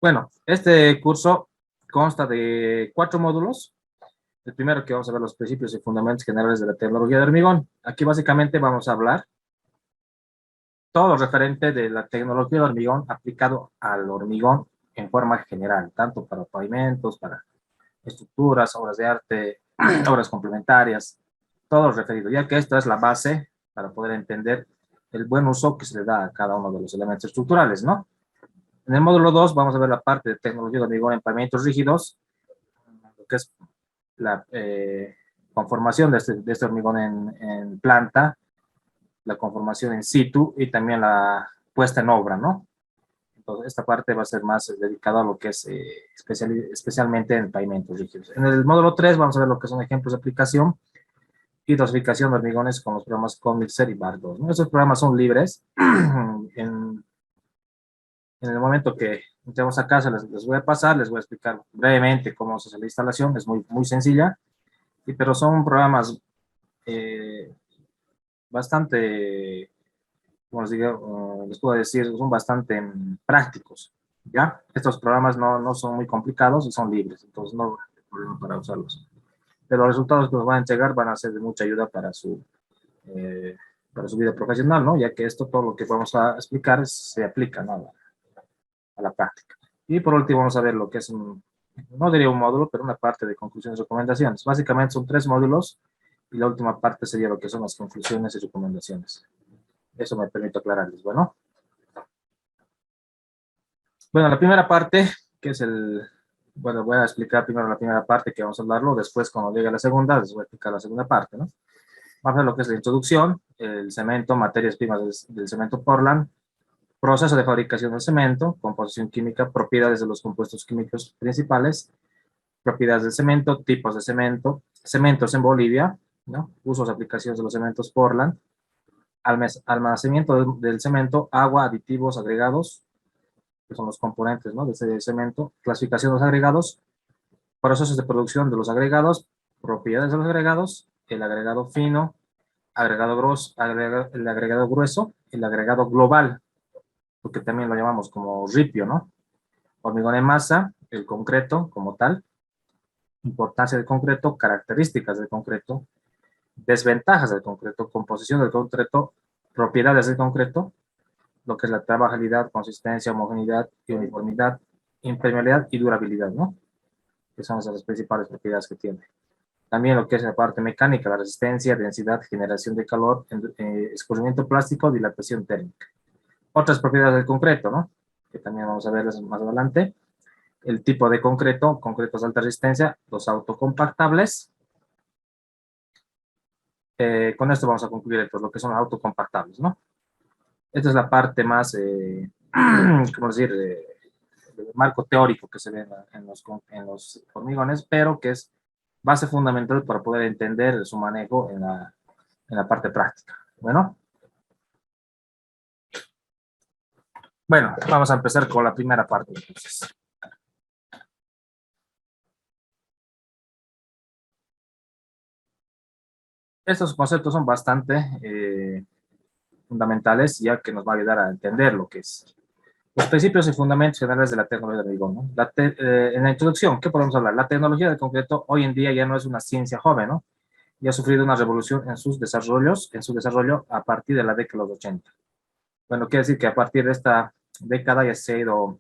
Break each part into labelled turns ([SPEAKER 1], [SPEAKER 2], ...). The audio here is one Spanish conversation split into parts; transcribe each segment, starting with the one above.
[SPEAKER 1] Bueno, este curso consta de 4 módulos. El primero que vamos a ver los principios y fundamentos generales de la tecnología de hormigón. Aquí básicamente vamos a hablar todo lo referente de la tecnología de hormigón aplicado al hormigón en forma general, tanto para pavimentos, para estructuras, obras de arte, obras complementarias, todo lo referido, ya que esta es la base para poder entender el buen uso que se le da a cada uno de los elementos estructurales, ¿no? En el módulo 2 vamos a ver la parte de tecnología de hormigón en pavimentos rígidos, lo que es la conformación de este hormigón en planta, la conformación in situ y también la puesta en obra, ¿no? Entonces, esta parte va a ser más dedicada a lo que es especialmente en pavimentos rígidos. En el módulo 3 vamos a ver lo que son ejemplos de aplicación y dosificación de hormigones con los programas Commixer y Bar2, ¿no? Estos programas son libres. En el momento que entremos a casa les voy a pasar, les voy a explicar brevemente cómo se hace la instalación, es muy sencilla, pero son programas bastante, como les digo, les puedo decir, son bastante prácticos, ¿ya? Estos programas no son muy complicados y son libres, entonces no hay problema para usarlos. Pero los resultados que nos van a entregar van a ser de mucha ayuda para su vida profesional, ¿no? Ya que esto, todo lo que vamos a explicar se aplica, ¿no? A la práctica. Y por último vamos a ver lo que es no diría un módulo, pero una parte de conclusiones y recomendaciones. Básicamente son 3 módulos y la última parte sería lo que son las conclusiones y recomendaciones. Eso me permite aclararles. Bueno, la primera parte, que es bueno, voy a explicar primero la primera parte que vamos a hablarlo, después cuando llegue a la segunda, les voy a explicar la segunda parte, ¿no? Vamos a ver lo que es la introducción, el cemento, materias primas del cemento Portland, proceso de fabricación del cemento, composición química, propiedades de los compuestos químicos principales, propiedades del cemento, tipos de cemento, cementos en Bolivia, ¿no? Usos, aplicaciones de los cementos Portland, almacenamiento del cemento, agua, aditivos, agregados, que son los componentes, ¿no? De ese cemento, clasificación de los agregados, procesos de producción de los agregados, propiedades de los agregados, el agregado fino, agregado grueso, el agregado grueso, el agregado global, porque también lo llamamos como ripio, ¿no? Hormigón en masa, el concreto como tal, importancia del concreto, características del concreto, desventajas del concreto, composición del concreto, propiedades del concreto, lo que es la trabajabilidad, consistencia, homogeneidad y uniformidad, impermeabilidad y durabilidad, ¿no? Que son esas las principales propiedades que tiene. También lo que es la parte mecánica, la resistencia, densidad, generación de calor, escurrimiento plástico, dilatación térmica. Otras propiedades del concreto, ¿no? Que también vamos a verlas más adelante. El tipo de concreto, concretos de alta resistencia, los autocompactables. Con esto vamos a concluir entonces lo que son autocompactables, ¿no? Esta es la parte más, ¿cómo decir?, del marco teórico que se ve en los hormigones, pero que es base fundamental para poder entender su manejo en la parte práctica. Bueno, vamos a empezar con la primera parte, entonces. Estos conceptos son bastante fundamentales, ya que nos va a ayudar a entender lo que es los principios y fundamentos generales de la tecnología del hormigón, ¿no? En la introducción, ¿qué podemos hablar? La tecnología del concreto hoy en día ya no es una ciencia joven, ¿no? Y ha sufrido una revolución en su desarrollo a partir de la década de los 80. Bueno, quiere decir que a partir de esta década ya se ha ido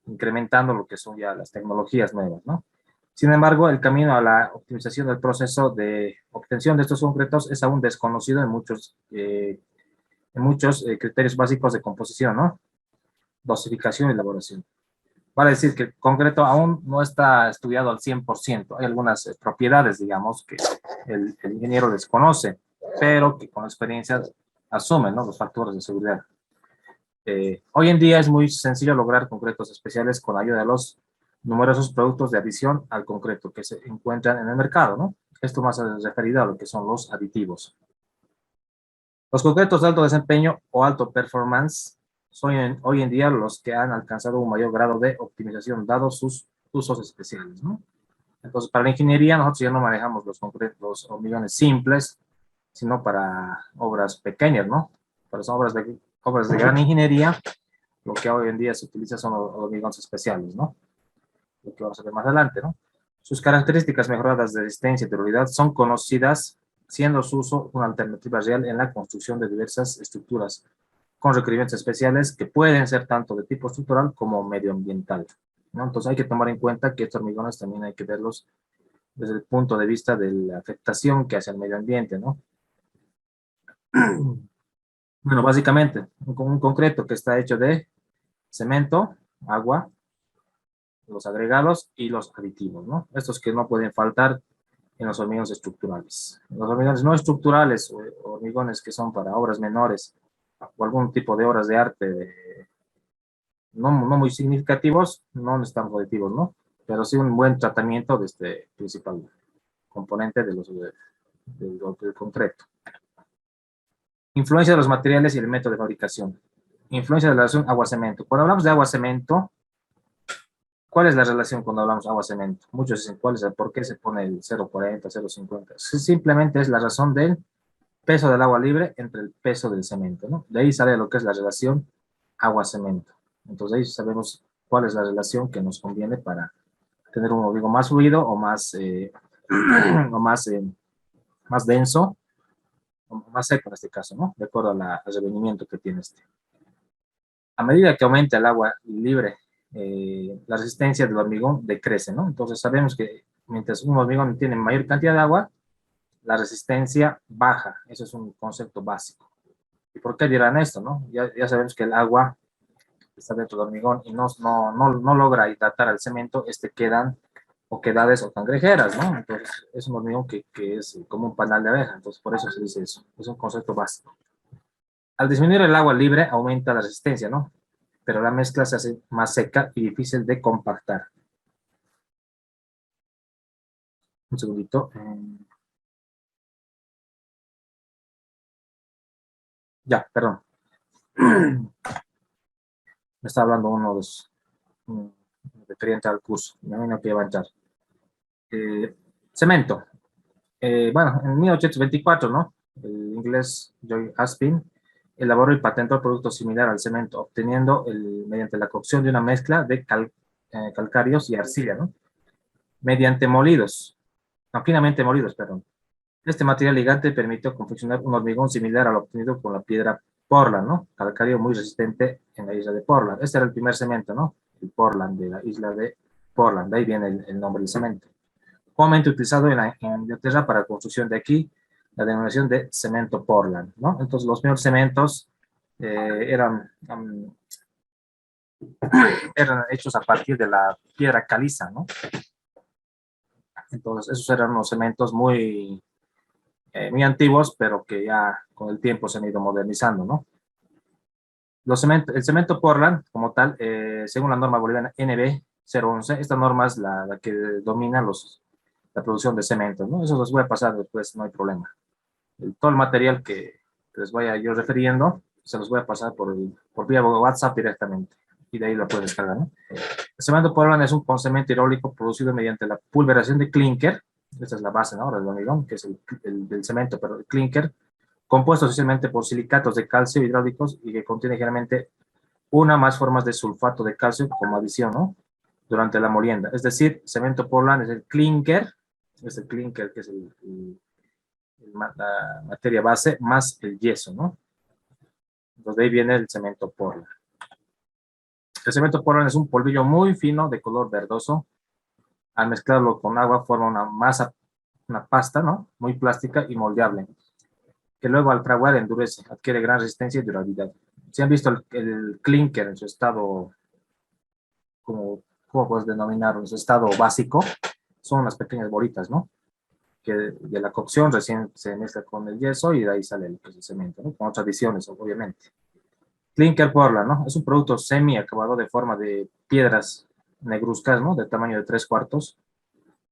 [SPEAKER 1] incrementando lo que son ya las tecnologías nuevas, ¿no? Sin embargo, el camino a la optimización del proceso de obtención de estos concretos es aún desconocido en muchos criterios básicos de composición, ¿no? Dosificación y elaboración. Vale decir que el concreto aún no está estudiado al 100%. Hay algunas propiedades, digamos, que el ingeniero desconoce, pero que con la experiencia asumen, ¿no?, los factores de seguridad. Hoy en día es muy sencillo lograr concretos especiales con ayuda de los numerosos productos de adición al concreto que se encuentran en el mercado, ¿no? Esto más referido a lo que son los aditivos. Los concretos de alto desempeño o alto performance son hoy en día los que han alcanzado un mayor grado de optimización, dado sus usos especiales, ¿no? Entonces, para la ingeniería, nosotros ya no manejamos los hormigones simples, sino para obras pequeñas, ¿no? Para las obras de gran ingeniería, lo que hoy en día se utiliza son los hormigones especiales, ¿no? Lo que vamos a ver más adelante, ¿no? Sus características mejoradas de resistencia y durabilidad son conocidas, siendo su uso una alternativa real en la construcción de diversas estructuras con requerimientos especiales que pueden ser tanto de tipo estructural como medioambiental, ¿no? Entonces hay que tomar en cuenta que estos hormigones también hay que verlos desde el punto de vista de la afectación que hace al medio ambiente, ¿no? Bueno, básicamente, un concreto que está hecho de cemento, agua, los agregados y los aditivos, ¿no? Estos que no pueden faltar en los hormigones estructurales. Los hormigones no estructurales o hormigones que son para obras menores o algún tipo de obras de arte no muy significativos, no están aditivos, ¿no? Pero sí un buen tratamiento de este principal componente del concreto. Influencia de los materiales y el método de fabricación. Influencia de la relación agua-cemento. Cuando hablamos de agua-cemento, ¿cuál es la relación cuando hablamos de agua-cemento? Muchos dicen, ¿cuál es por qué se pone el 0,40, 0,50? Simplemente es la razón del peso del agua libre entre el peso del cemento, ¿no? De ahí sale lo que es la relación agua-cemento. Entonces ahí sabemos cuál es la relación que nos conviene para tener un hormigón más fluido o más, o más denso, o más seco en este caso, ¿no? De acuerdo al revenimiento que tiene este. A medida que aumenta el agua libre, la resistencia del hormigón decrece, ¿no? Entonces sabemos que mientras un hormigón tiene mayor cantidad de agua, la resistencia baja. Eso es un concepto básico. ¿Y por qué dirán esto, no? Ya sabemos que el agua está dentro del hormigón y no logra hidratar al cemento, quedan oquedades o cangrejeras, ¿no? Entonces es un hormigón que es como un panal de abeja, entonces por eso se dice eso. Es un concepto básico. Al disminuir el agua libre, aumenta la resistencia, ¿no? Pero la mezcla se hace más seca y difícil de compactar. Un segundito. Ya, perdón. Me está hablando uno de los referente al curso. Me imagino que va a entrar. Cemento. Bueno, en 1824, ¿no? El inglés Joy Aspin elaboró y patentó el producto similar al cemento, obteniendo mediante la cocción de una mezcla de calcáreos y arcilla, ¿no? Mediante molidos, no, finamente molidos, perdón. Este material ligante permitió confeccionar un hormigón similar al obtenido con la piedra Portland, ¿no? Calcáreo muy resistente en la isla de Portland. Este era el primer cemento, ¿no? El Portland, de la isla de Portland. De ahí viene el nombre del cemento. Comúnmente utilizado en Inglaterra para construcción de aquí, la denominación de cemento Portland, ¿no? Entonces, los primeros cementos eran hechos a partir de la piedra caliza, ¿no? Entonces, esos eran unos cementos muy antiguos, pero que ya con el tiempo se han ido modernizando, ¿no? El cemento Portland, como tal, según la norma boliviana NB 011, esta norma es la que domina la producción de cemento, ¿no? Eso los voy a pasar después, no hay problema. Todo el material que les vaya yo refiriendo, se los voy a pasar por vía WhatsApp directamente, y de ahí lo pueden descargar, ¿no? El cemento Portland es un cemento hidráulico producido mediante la pulverización de clínker. Esta es la base, ¿no? Del hormigón, que es del cemento, pero el clínker, compuesto esencialmente por silicatos de calcio hidráulicos y que contiene generalmente una o más formas de sulfato de calcio como adición, ¿no? Durante la molienda. Es decir, cemento Portland es el clínker que es la materia base más el yeso, ¿no? Entonces de ahí viene el cemento Portland. El cemento Portland es un polvillo muy fino de color verdoso. Al mezclarlo con agua forma una masa, una pasta, ¿no? Muy plástica y moldeable, que luego al fraguar endurece, adquiere gran resistencia y durabilidad. Si han visto el clinker en su estado, ¿cómo puedes denominarlo? En su estado básico, son unas pequeñas bolitas, ¿no? Que de la cocción recién se mezcla con el yeso y de ahí sale el cemento, ¿no? Con otras adiciones, obviamente. Clinker Portland, ¿no? Es un producto semi acabado de forma de piedras negruzcas, ¿no? De tamaño de 3/4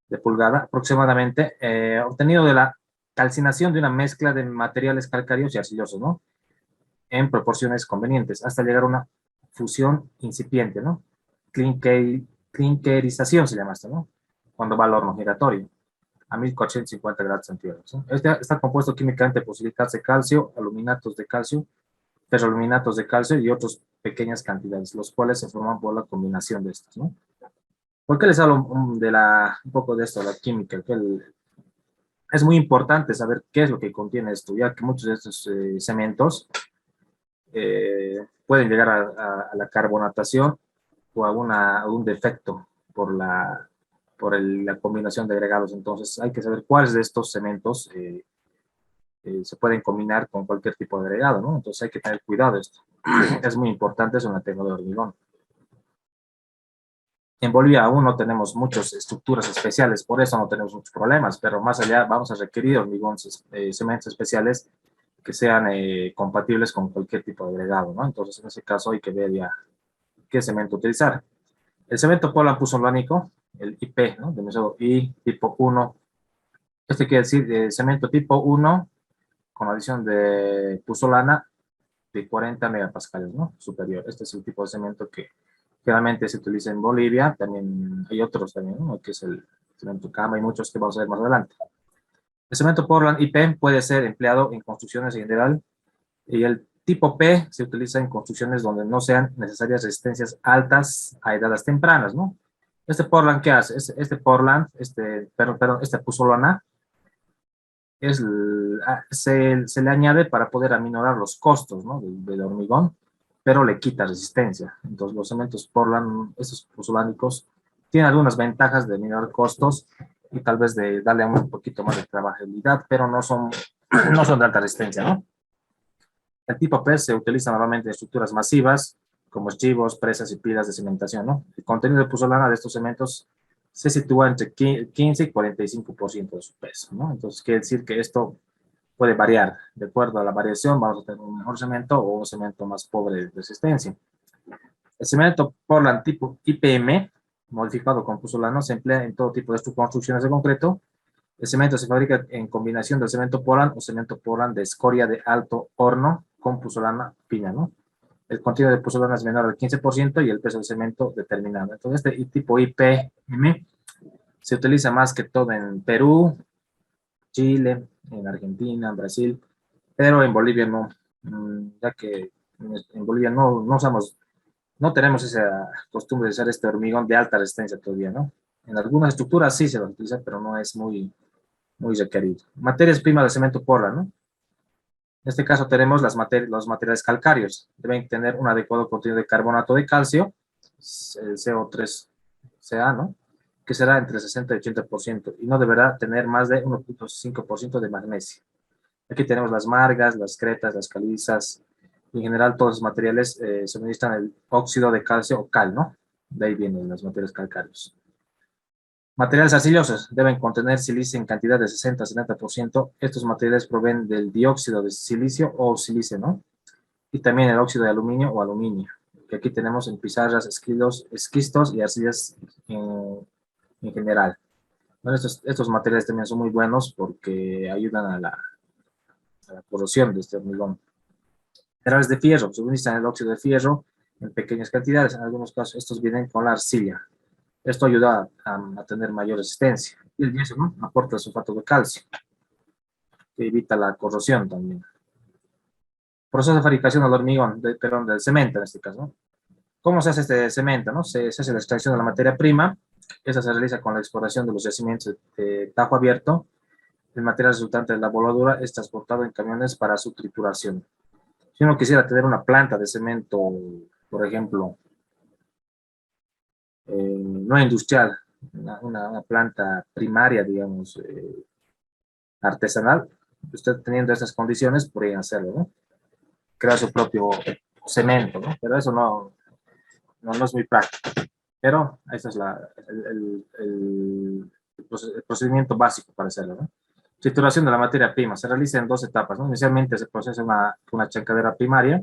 [SPEAKER 1] de pulgada aproximadamente, obtenido de la calcinación de una mezcla de materiales calcáreos y arcillosos, ¿no? En proporciones convenientes, hasta llegar a una fusión incipiente, ¿no? Clinkerización se llama esto, ¿no? Cuando va al horno giratorio a 1450 grados centígrados, ¿no? Está compuesto químicamente por silicatos de calcio, aluminatos de calcio, ferroaluminatos de calcio y otros pequeñas cantidades, los cuales se forman por la combinación de estos, ¿no? ¿Por qué les hablo un poco de esto, la química? Es muy importante saber qué es lo que contiene esto, ya que muchos de estos cementos pueden llegar a la carbonatación o a un defecto la combinación de agregados. Entonces hay que saber cuáles de estos cementos se pueden combinar con cualquier tipo de agregado, ¿no? Entonces hay que tener cuidado de esto. Es muy importante, es una técnica de hormigón. En Bolivia aún no tenemos muchas estructuras especiales, por eso no tenemos muchos problemas, pero más allá vamos a requerir cementos especiales que sean compatibles con cualquier tipo de agregado, ¿no? Entonces, en ese caso hay que ver ya qué cemento utilizar. El cemento Portland puzolánico, el IP, ¿no? De método I tipo 1. Este quiere decir cemento tipo 1 con adición de puzolana de 40 megapascales, ¿no? Superior. Este es el tipo de cemento que generalmente se utiliza en Bolivia. También hay otros también, ¿no? Que es el cemento Cama y muchos que vamos a ver más adelante. El cemento Portland IP puede ser empleado en construcciones en general y el tipo P se utiliza en construcciones donde no sean necesarias resistencias altas a edades tempranas, ¿no? Este Portland, ¿qué hace? Este puzolana se le añade para poder aminorar los costos, ¿no? del hormigón, pero le quita resistencia. Entonces, los cementos Portland, estos puzolánicos, tienen algunas ventajas de aminorar costos y tal vez de darle un poquito más de trabajabilidad, pero no son de alta resistencia, ¿no? El tipo P se utiliza normalmente en estructuras masivas, como estribos, presas y pilas de cimentación, ¿no? El contenido de puzolana de estos cementos se sitúa entre 15 y 45% de su peso, ¿no? Entonces, quiere decir que esto puede variar. De acuerdo a la variación, vamos a tener un mejor cemento o un cemento más pobre de resistencia. El cemento Portland tipo IPM, modificado con puzolano, se emplea en todo tipo de construcciones de concreto. El cemento se fabrica en combinación del cemento Portland o cemento Portland de escoria de alto horno con puzolana fina, ¿no? El contenido de puzolana es menor al 15% y el peso del cemento determinado. Entonces, este tipo IPM se utiliza más que todo en Perú, Chile, en Argentina, en Brasil, pero en Bolivia no, ya que en Bolivia no tenemos esa costumbre de usar este hormigón de alta resistencia todavía, ¿no? En algunas estructuras sí se lo utiliza, pero no es muy requerido. Materias primas de cemento Portland, ¿no? En este caso tenemos los materiales calcáreos. Deben tener un adecuado contenido de carbonato de calcio, el CO3CA, ¿no? Que será entre 60 y 80%, y no deberá tener más de 1.5% de magnesio. Aquí tenemos las margas, las cretas, las calizas, y en general todos los materiales suministran el óxido de calcio o cal, ¿no? De ahí vienen los materiales calcáreos. Materiales arcillosos deben contener silicio en cantidad de 60 a 70%. Estos materiales provienen del dióxido de silicio o silicio, ¿no? Y también el óxido de aluminio o aluminio, que aquí tenemos en pizarras, esquistos y arcillas en general. Bueno, estos materiales también son muy buenos porque ayudan a la corrosión de este hormigón. Minerales de fierro, se utilizan el óxido de fierro en pequeñas cantidades. En algunos casos estos vienen con la arcilla. Esto ayuda a tener mayor resistencia. Y el yeso, ¿no? Aporta sulfato de calcio, que evita la corrosión también. Proceso de fabricación del hormigón, del cemento en este caso, ¿no? ¿Cómo se hace este cemento, no? Se hace la extracción de la materia prima. Esa se realiza con la exploración de los yacimientos de tajo abierto. El material resultante de la voladura es transportado en camiones para su trituración. Si uno quisiera tener una planta de cemento, por ejemplo, no industrial, una planta primaria, digamos, artesanal, usted teniendo esas condiciones podría hacerlo, ¿no? Crear su propio cemento, ¿no? Pero eso no es muy práctico. Pero ese es el procedimiento básico para hacerlo, ¿no? Trituración de la materia prima se realiza en dos etapas, ¿no? Inicialmente se procesa una chancadera primaria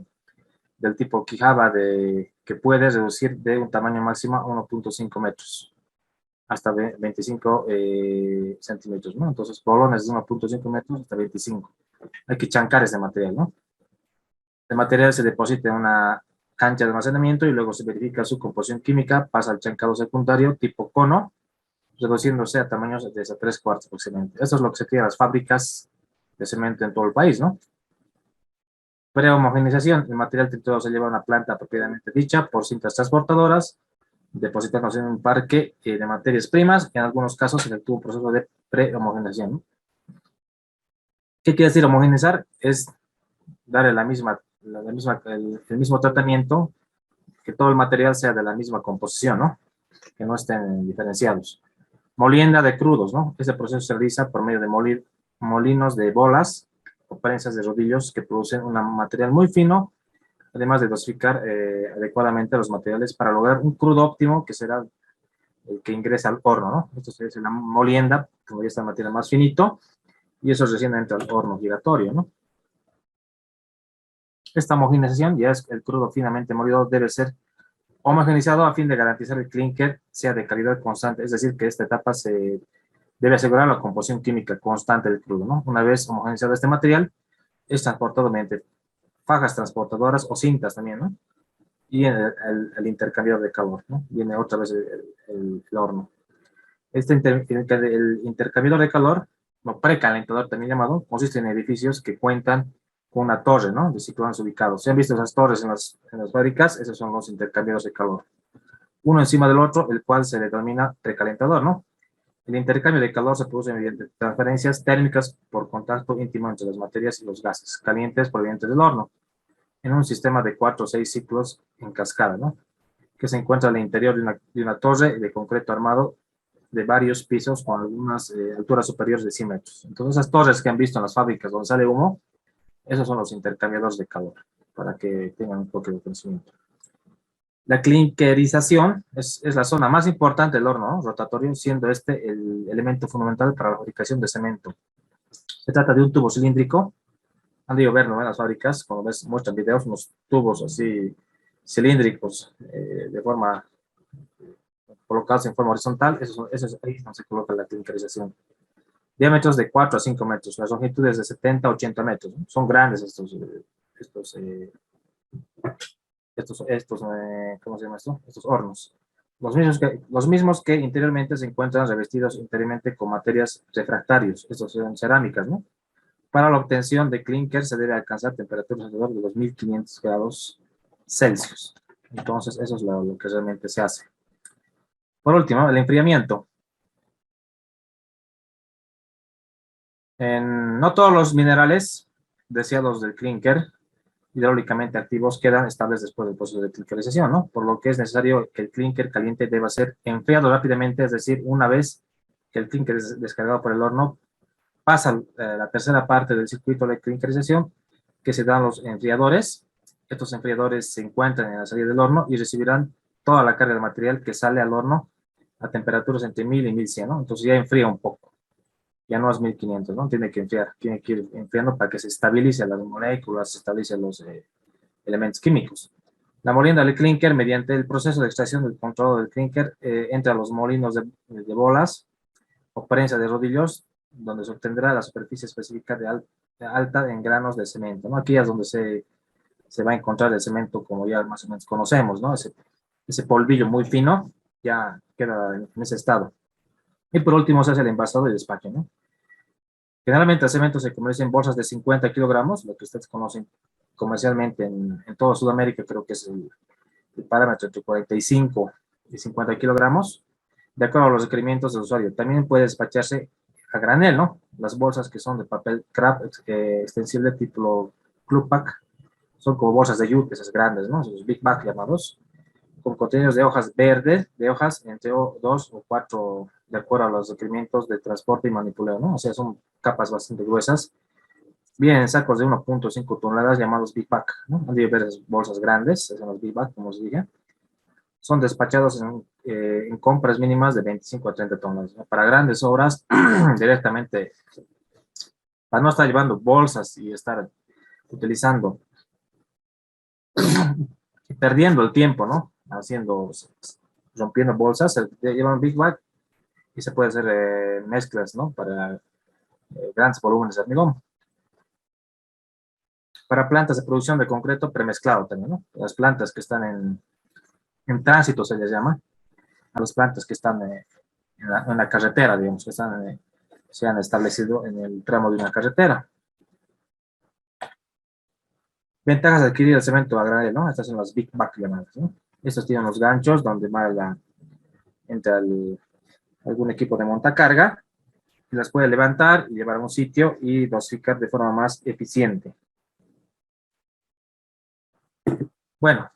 [SPEAKER 1] del tipo Quijaba que puede reducir de un tamaño máximo a 1.5 metros hasta 25 centímetros, ¿no? Entonces, bolones de 1.5 metros hasta 25. Hay que chancar ese material, ¿no? El material se deposita en una cancha de almacenamiento y luego se verifica su composición química, pasa al chancado secundario tipo cono, reduciéndose a tamaños de hasta 3/4 aproximadamente. Esto es lo que se tiene en las fábricas de cemento en todo el país, ¿no? Prehomogenización. El material triturado se lleva a una planta propiamente dicha por cintas transportadoras, depositándose en un parque de materias primas. En algunos casos se efectúa un proceso de prehomogenización, ¿no? ¿Qué quiere decir homogeneizar? Es darle el mismo tratamiento, que todo el material sea de la misma composición, ¿no? Que no estén diferenciados. Molienda de crudos, ¿no? Este proceso se realiza por medio de molinos de bolas o prensas de rodillos que producen un material muy fino, además de dosificar adecuadamente los materiales para lograr un crudo óptimo que será el que ingresa al horno, ¿no? Esto es la molienda, como ya está el material más finito, y eso recién entra al horno giratorio, ¿no? Esta homogenización, ya es el crudo finamente molido, debe ser homogeneizado a fin de garantizar el clinker sea de calidad constante, es decir, que esta etapa se debe asegurar la composición química constante del crudo, ¿no? Una vez homogeneizado este material, es transportado mediante fajas transportadoras o cintas también, ¿no? Y en el intercambiador de calor, ¿no? Viene otra vez el horno. El intercambiador de calor, o precalentador también llamado, consiste en edificios que cuentan con una torre, ¿no? De ciclones ubicados. ¿Se han visto esas torres en las fábricas? Esos son los intercambiadores de calor. Uno encima del otro, el cual se denomina precalentador, ¿no? El intercambio de calor se produce mediante transferencias térmicas por contacto íntimo entre las materias y los gases calientes provenientes del horno, en un sistema de 4 o 6 ciclos en cascada, ¿no? Que se encuentra al interior de una torre de concreto armado de varios pisos con algunas alturas superiores de 100 metros. Entonces, esas torres que han visto en las fábricas donde sale humo, esos son los intercambiadores de calor, para que tengan un poco de conocimiento. La clinkerización es la zona más importante del horno, ¿no? Rotatorio, siendo este el elemento fundamental para la fabricación de cemento. Se trata de un tubo cilíndrico. Han debido verlo en las fábricas, cuando muestran videos, unos tubos así cilíndricos, de forma colocados en forma horizontal. Eso es ahí donde se coloca la clinkerización. Diámetros de 4 a 5 metros, las longitudes de 70 a 80 metros, ¿no? Son grandes ¿cómo se llama esto? Estos hornos. Los mismos que interiormente se encuentran revestidos interiormente con materias refractarios, estos son cerámicas, ¿no? Para la obtención de clinker se debe alcanzar temperaturas alrededor de los 1500 grados Celsius. Entonces, eso es lo que realmente se hace. Por último, el enfriamiento. No todos los minerales deseados del clinker hidráulicamente activos quedan estables después del proceso de clinkerización, ¿no? Por lo que es necesario que el clinker caliente deba ser enfriado rápidamente, es decir, una vez que el clinker es descargado por el horno, pasa la tercera parte del circuito de clinkerización, que se dan los enfriadores. Estos enfriadores se encuentran en la salida del horno y recibirán toda la carga de material que sale al horno a temperaturas entre 1000 y 1100, ¿no? Entonces ya enfría un poco. Ya no es 1500, ¿no? Tiene que enfriar, tiene que ir enfriando para que se estabilice las moléculas, se estabilicen los elementos químicos. La molienda del clinker, mediante el proceso de extracción del control del clinker, entra a los molinos de bolas o prensa de rodillos, donde se obtendrá la superficie específica de alta en granos de cemento, ¿no? Aquí es donde se va a encontrar el cemento como ya más o menos conocemos, ¿no? Ese polvillo muy fino ya queda en ese estado. Y por último se hace el envasado y despacho, ¿no? Generalmente el cemento se comercia en bolsas de 50 kilogramos, lo que ustedes conocen comercialmente en toda Sudamérica, creo que es el parámetro entre 45 y 50 kilogramos, de acuerdo a los requerimientos del usuario. También puede despacharse a granel, ¿no? Las bolsas que son de papel craft extensible tipo Club Pack, son como bolsas de yute, esas grandes, ¿no? Esos Big Bag llamados, con contenidos de hojas verdes, de hojas entre 2 o 4, de acuerdo a los requerimientos de transporte y manipuleo, ¿no? O sea, son capas bastante gruesas. Vienen en sacos de 1.5 toneladas llamados Big Bag, ¿no? Han de ver bolsas grandes, son los Big Bag, como os dije. Son despachados en compras mínimas de 25 a 30 toneladas, ¿no? Para grandes obras, directamente, para no estar llevando bolsas y estar utilizando, perdiendo el tiempo, ¿no? Rompiendo bolsas, se llevan Big Bag y se puede hacer mezclas, ¿no? Para grandes volúmenes de hormigón. Para plantas de producción de concreto premezclado también, ¿no? Las plantas que están en tránsito se les llama, a las plantas que están en la carretera, digamos, que se han establecido en el tramo de una carretera. Ventajas de adquirir el cemento a granel, ¿no? Estas son las big bag llamadas, ¿no? Estos tienen los ganchos donde entra algún equipo de montacarga y las puede levantar y llevar a un sitio y dosificar de forma más eficiente. Bueno,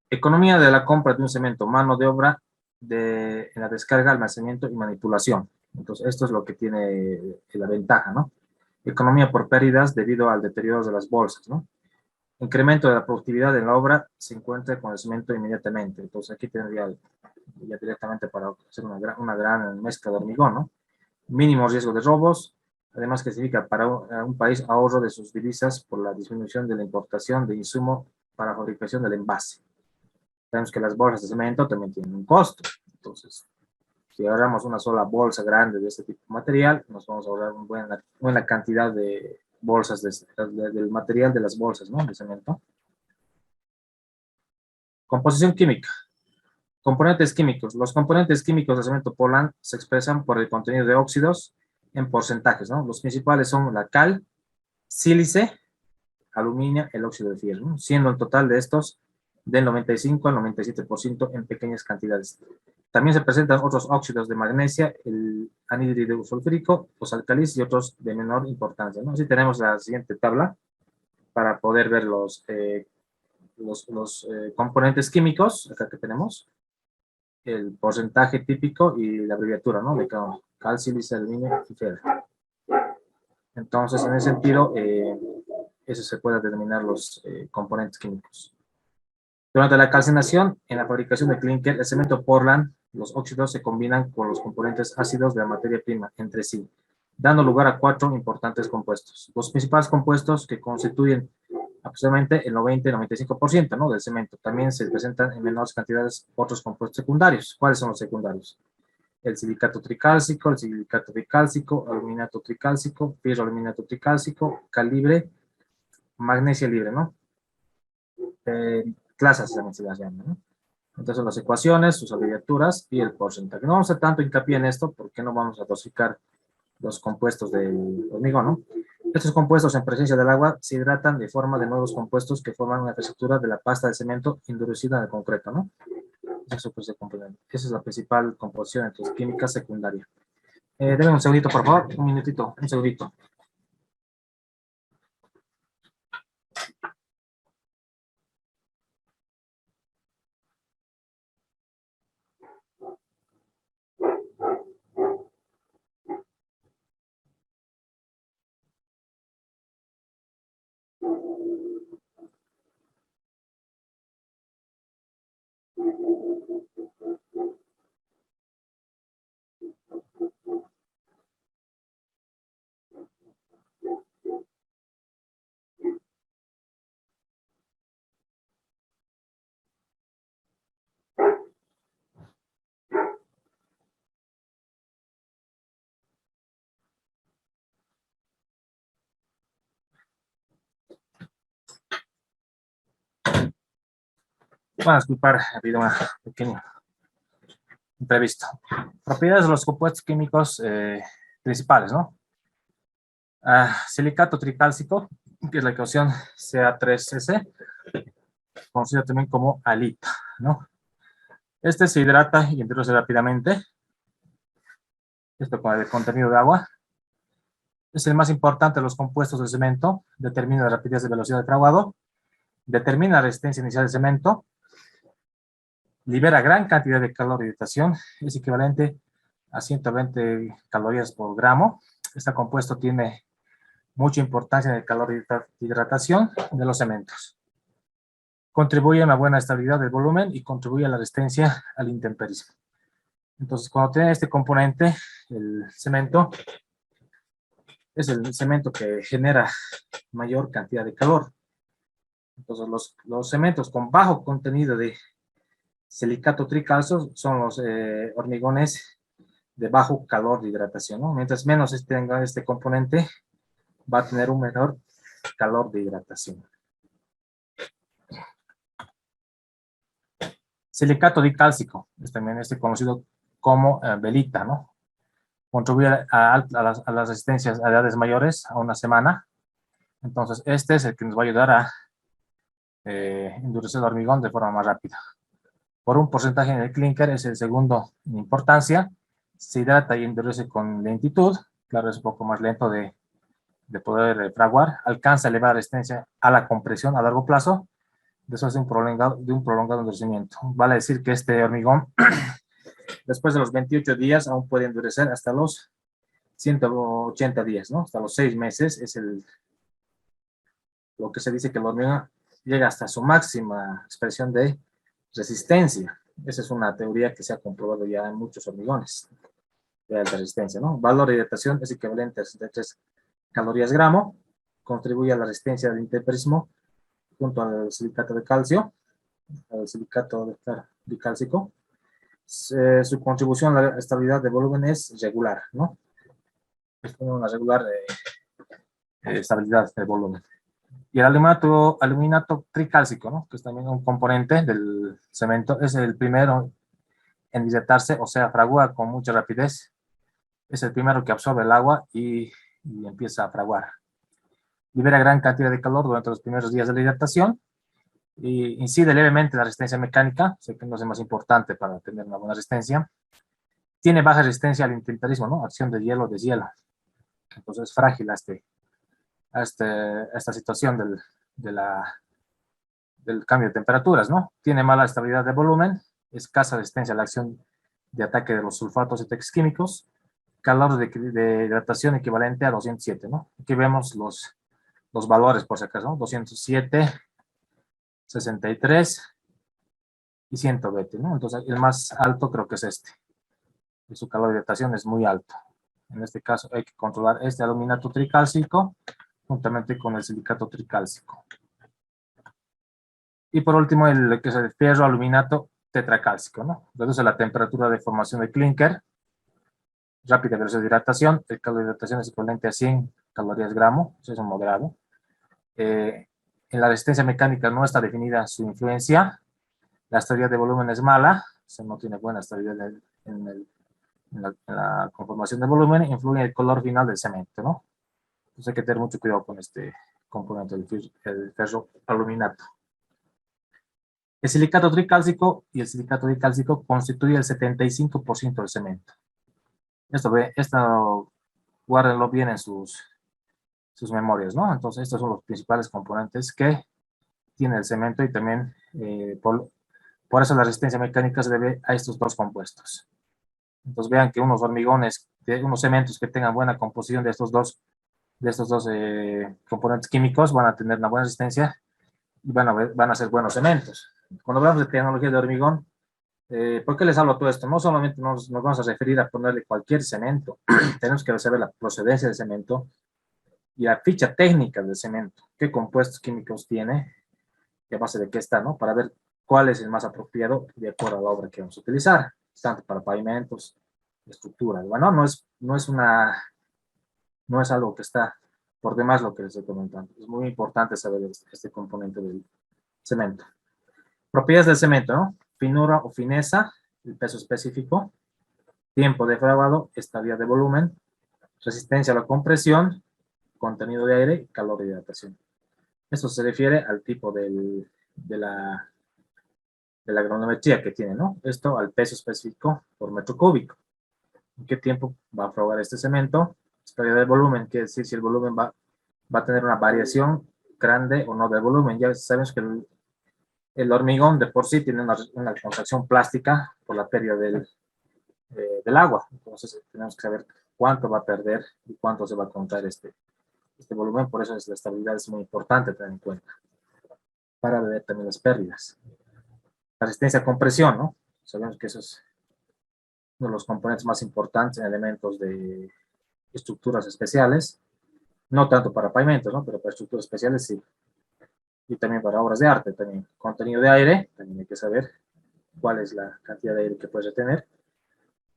[SPEAKER 1] economía de la compra de un cemento, mano de obra en la descarga, almacenamiento y manipulación. Entonces, esto es lo que tiene la ventaja, ¿no? Economía por pérdidas debido al deterioro de las bolsas, ¿no? Incremento de la productividad en la obra se encuentra con el cemento inmediatamente. Entonces, aquí tendría ya directamente para hacer una gran mezcla de hormigón, ¿no? Mínimo riesgo de robos, además que significa para un país ahorro de sus divisas por la disminución de la importación de insumo para fabricación del envase. Sabemos que las bolsas de cemento también tienen un costo. Entonces, si ahorramos una sola bolsa grande de este tipo de material, nos vamos a ahorrar una buena cantidad de bolsas del material de las bolsas, ¿no? De cemento. Composición química. Componentes químicos. Los componentes químicos del cemento Portland se expresan por el contenido de óxidos en porcentajes, ¿no? Los principales son la cal, sílice, aluminio, el óxido de fierro, ¿no? Siendo el total de estos del 95 al 97% en pequeñas cantidades. También se presentan otros óxidos de magnesia, el anhídrido sulfúrico, los alcalis y otros de menor importancia, ¿no? Así tenemos la siguiente tabla para poder ver los componentes químicos, acá que tenemos, el porcentaje típico y la abreviatura, ¿no? De cal, sílice, aluminio y fierro. Entonces, en ese sentido, eso se puede determinar los componentes químicos. Durante la calcinación, en la fabricación de clinker, el cemento Portland, los óxidos se combinan con los componentes ácidos de la materia prima entre sí, dando lugar a 4 importantes compuestos. Los principales compuestos que constituyen aproximadamente el 90-95%, ¿no? Del cemento. También se presentan en menores cantidades otros compuestos secundarios. ¿Cuáles son los secundarios? El silicato tricálcico, el silicato bicálcico, aluminato tricálcico, fierroaluminato tricálcico, calibre, magnesia libre, ¿no? Clases también se las llama, ¿no? Entonces las ecuaciones, sus abreviaturas y el porcentaje. No vamos a hacer tanto hincapié en esto porque no vamos a dosificar los compuestos del hormigón, ¿no? Estos compuestos en presencia del agua se hidratan de forma de nuevos compuestos que forman una estructura de la pasta de cemento endurecida en el concreto, ¿no? Eso pues se comprende. Esa es la principal composición, entonces, química secundaria. Deme un segundito, por favor, un minutito, un segundito. Bueno, disculpar, ha habido una pequeña imprevisto. Propiedades de los compuestos químicos principales, ¿no? Silicato tricálcico, que es la ecuación Ca3S, conocido también como alita, ¿no? Este se hidrata y endurece rápidamente. Esto con el contenido de agua. Es el más importante de los compuestos del cemento. Determina la rapidez de velocidad de fraguado. Determina la resistencia inicial del cemento. Libera gran cantidad de calor de hidratación. Es equivalente a 120 calorías por gramo. Este compuesto tiene mucha importancia en el calor de hidratación de los cementos. Contribuye a una buena estabilidad del volumen y contribuye a la resistencia al intemperismo. Entonces, cuando tiene este componente, el cemento, es el cemento que genera mayor cantidad de calor. Entonces, los cementos con bajo contenido de silicato tricalcio son los hormigones de bajo calor de hidratación, ¿no? Mientras menos tenga este componente, va a tener un menor calor de hidratación. Silicato dicálcico, es también conocido como velita, ¿no? Contribuye a las resistencias a edades mayores, a una semana. Entonces, este es el que nos va a ayudar a endurecer el hormigón de forma más rápida. Por un porcentaje en el clinker es el segundo en importancia. Se hidrata y endurece con lentitud. Claro, es un poco más lento de poder fraguar. Alcanza elevada resistencia a la compresión a largo plazo después de un prolongado endurecimiento. Vale decir que este hormigón, después de los 28 días, aún puede endurecer hasta los 180 días, ¿no? Hasta los 6 meses es lo que se dice que el hormigón llega hasta su máxima expresión de resistencia. Esa es una teoría que se ha comprobado ya en muchos hormigones de alta resistencia, ¿no? Valor de hidratación es equivalente a 63 calorías gramo, contribuye a la resistencia del intemperismo junto al silicato de calcio, al silicato bicálcico. Su contribución a la estabilidad de volumen es regular, ¿no? Es una regular estabilidad de volumen. Y el aluminato tricálcico, ¿no? Que es también un componente del cemento, es el primero en hidratarse, o sea, fragua con mucha rapidez. Es el primero que absorbe el agua y empieza a fraguar. Libera gran cantidad de calor durante los primeros días de la hidratación y incide levemente en la resistencia mecánica, sé que no es más importante para tener una buena resistencia. Tiene baja resistencia al intemperismo, ¿no? Acción de hielo, deshielo. Entonces es frágil a esta situación del cambio de temperaturas, ¿no? Tiene mala estabilidad de volumen, escasa resistencia a la acción de ataque de los sulfatos y textos químicos, calor de hidratación equivalente a 207, ¿no? Aquí vemos los valores, por si acaso, ¿no? 207, 63 y 120, ¿no? Entonces, el más alto creo que es este. Y su calor de hidratación es muy alto. En este caso, hay que controlar este aluminato tricálcico juntamente con el silicato tricálcico. Y por último, el que es el fierro aluminato tetracálcico, ¿no? Reduce la temperatura de formación de clinker, rápida velocidad de hidratación, el calor de hidratación es equivalente a 100 calorías gramo, eso es un moderado. En la resistencia mecánica no está definida su influencia, la estabilidad de volumen es mala, o no tiene buena estabilidad en la conformación de volumen, influye en el color final del cemento, ¿no? Entonces hay que tener mucho cuidado con este componente, el ferro aluminato. El silicato tricálcico y el silicato dicálcico constituye el 75% del cemento. Esto guárdenlo bien en sus memorias, ¿no? Entonces estos son los principales componentes que tiene el cemento y también por eso la resistencia mecánica se debe a estos dos compuestos. Entonces vean que unos cementos que tengan buena composición de estos dos componentes químicos van a tener una buena resistencia y van a ser buenos cementos. Cuando hablamos de tecnología de hormigón, ¿por qué les hablo todo esto? No solamente nos vamos a referir a ponerle cualquier cemento, tenemos que saber la procedencia del cemento y la ficha técnica del cemento, qué compuestos químicos tiene y a base de qué está, ¿no? Para ver cuál es el más apropiado de acuerdo a la obra que vamos a utilizar, tanto para pavimentos, estructuras. Bueno, no es algo que está por demás lo que les estoy comentando. Es muy importante saber este componente del cemento. Propiedades del cemento, ¿no? Finura o fineza, el peso específico, tiempo de fraguado, estabilidad de volumen, resistencia a la compresión, contenido de aire y calor de hidratación. Esto se refiere al tipo de la granulometría que tiene, ¿no? Esto al peso específico por metro cúbico. ¿En qué tiempo va a fraguar este cemento? Estabilidad de volumen, quiere decir si el volumen va a tener una variación grande o no del volumen. Ya sabemos que el hormigón de por sí tiene una contracción plástica por la pérdida del agua. Entonces tenemos que saber cuánto va a perder y cuánto se va a contraer este volumen. Por eso la estabilidad es muy importante tener en cuenta para ver también las pérdidas. La resistencia a compresión, ¿no? Sabemos que eso es uno de los componentes más importantes en elementos de estructuras especiales, no tanto para pavimentos, ¿no? Pero para estructuras especiales sí. Y también para obras de arte, también. Contenido de aire, también hay que saber cuál es la cantidad de aire que puede retener.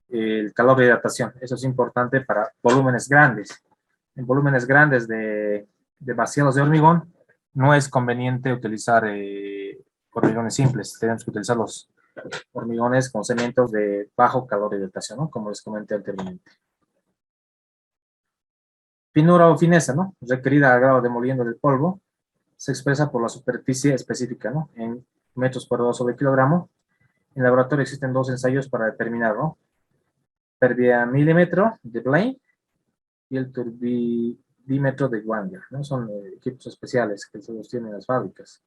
[SPEAKER 1] El calor de hidratación, eso es importante para volúmenes grandes. En volúmenes grandes de vaciados de hormigón, no es conveniente utilizar hormigones simples. Tenemos que utilizar los hormigones con cementos de bajo calor de hidratación, ¿no? Como les comenté anteriormente. Finura o fineza, ¿no? Requerida al grado de moliendo del polvo, se expresa por la superficie específica, ¿no? En metros cuadrados sobre kilogramo. En el laboratorio existen dos ensayos para determinar, ¿no? Perdiamímetro de Blaine y el turbidímetro de Wanger, ¿no? Son equipos especiales que se los tienen en las fábricas.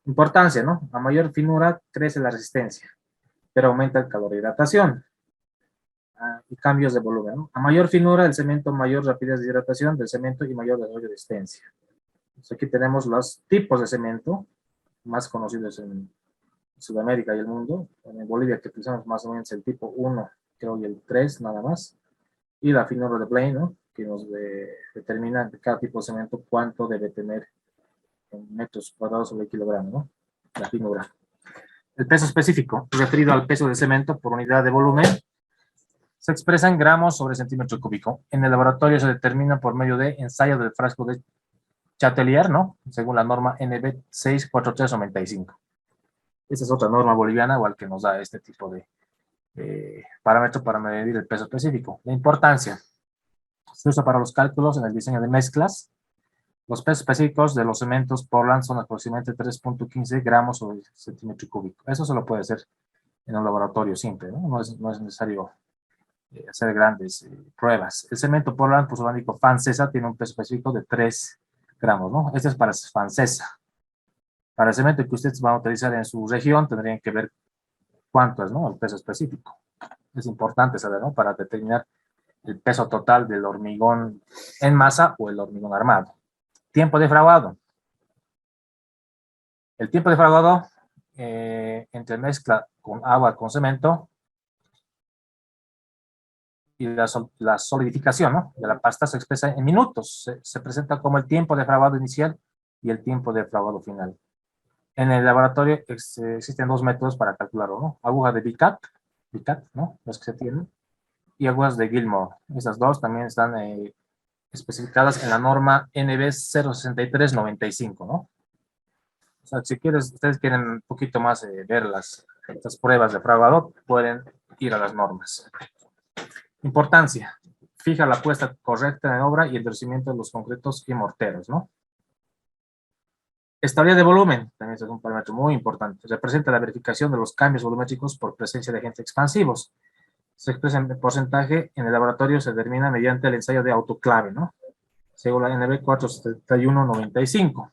[SPEAKER 1] Importancia, ¿no? A mayor finura crece la resistencia, pero aumenta el calor de hidratación y cambios de volumen, ¿no? A mayor finura del cemento, mayor rapidez de hidratación del cemento y mayor desarrollo de resistencia. Entonces aquí tenemos los tipos de cemento más conocidos en Sudamérica y el mundo. En Bolivia que utilizamos más o menos el tipo 1, creo, y el 3 nada más. Y la finura de Blaine, ¿no? Que nos determina de cada tipo de cemento cuánto debe tener en metros cuadrados sobre kilogramo, ¿no? La finura. El peso específico, referido al peso de cemento por unidad de volumen, se expresa en gramos sobre centímetro cúbico. En el laboratorio se determina por medio de ensayo del frasco de Chatelier, ¿no? Según la norma NB 64395. Esta es otra norma boliviana, igual que nos da este tipo de parámetro para medir el peso específico. La importancia. Se usa para los cálculos en el diseño de mezclas. Los pesos específicos de los cementos Portland son aproximadamente 3.15 gramos sobre centímetro cúbico. Eso se lo puede hacer en un laboratorio simple, ¿no? No es necesario hacer grandes pruebas. El cemento Portland posorgánico Fancesa tiene un peso específico de 3 gramos, ¿no? Este es para Fancesa. Para el cemento que ustedes van a utilizar en su región, tendrían que ver cuánto es, ¿no? El peso específico. Es importante saber, ¿no? Para determinar el peso total del hormigón en masa o el hormigón armado. Tiempo de fraguado. El tiempo de fraguado entre mezcla con agua con cemento y la solidificación, ¿no? De la pasta se expresa en minutos. Se presenta como el tiempo de fraguado inicial y el tiempo de fraguado final. En el laboratorio existen dos métodos para calcularlo, ¿no? Aguja de Vicat, ¿no? Las que se tienen, y agujas de Gilmore. Estas dos también están especificadas en la norma NB 06395, ¿no? O sea, si ustedes quieren un poquito más ver estas pruebas de fraguado, pueden ir a las normas. Importancia. Fija la puesta correcta en obra y el endurecimiento de los concretos y morteros, ¿no? Estabilidad de volumen, también es un parámetro muy importante. Representa la verificación de los cambios volumétricos por presencia de agentes expansivos. Se expresa en porcentaje, en el laboratorio se determina mediante el ensayo de autoclave, ¿no? Según la NB 47195.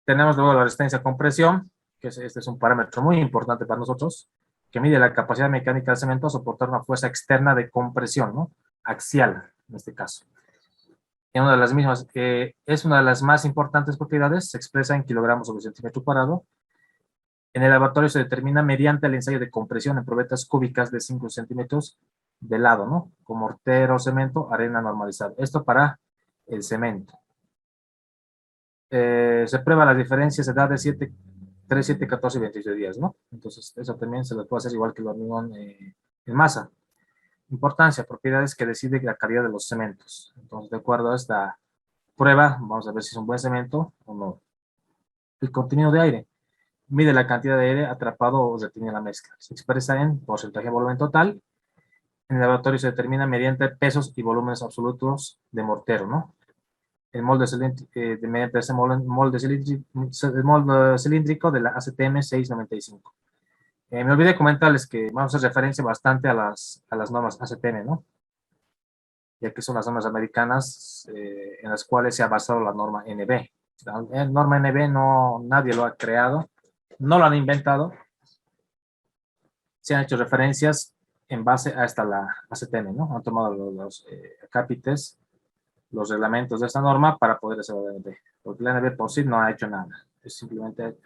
[SPEAKER 1] Tenemos luego la resistencia a compresión, que este es un parámetro muy importante para nosotros, que mide la capacidad mecánica del cemento a soportar una fuerza externa de compresión, ¿no? Axial, en este caso. En una de las mismas, es una de las más importantes propiedades, se expresa en kilogramos sobre centímetro cuadrado. En el laboratorio se determina mediante el ensayo de compresión en probetas cúbicas de 5 centímetros de lado, ¿no? Con mortero, cemento, arena normalizada. Esto para el cemento. Se prueba las diferencias de edad de 7, 3, 7, 14 y 28 días, ¿no? Entonces, eso también se lo puede hacer igual que el hormigón en masa. Importancia, propiedades que deciden la calidad de los cementos. Entonces, de acuerdo a esta prueba, vamos a ver si es un buen cemento o no. El contenido de aire. Mide la cantidad de aire atrapado o retenido en la mezcla. Se expresa en porcentaje de volumen total. En el laboratorio se determina mediante pesos y volúmenes absolutos de mortero, ¿no? El molde cilíndrico, mediante ese molde cilíndrico de la ACTM 695. Me olvidé comentarles que vamos a hacer referencia bastante a las normas ACTM, ¿no? Ya que son las normas americanas en las cuales se ha basado la norma NB. La norma NB nadie lo ha creado, no lo han inventado, se han hecho referencias en base a la ACTM, ¿no? Han tomado los cápites, los reglamentos de esta norma para poder hacer la NB, porque la NB por sí no ha hecho nada, es simplemente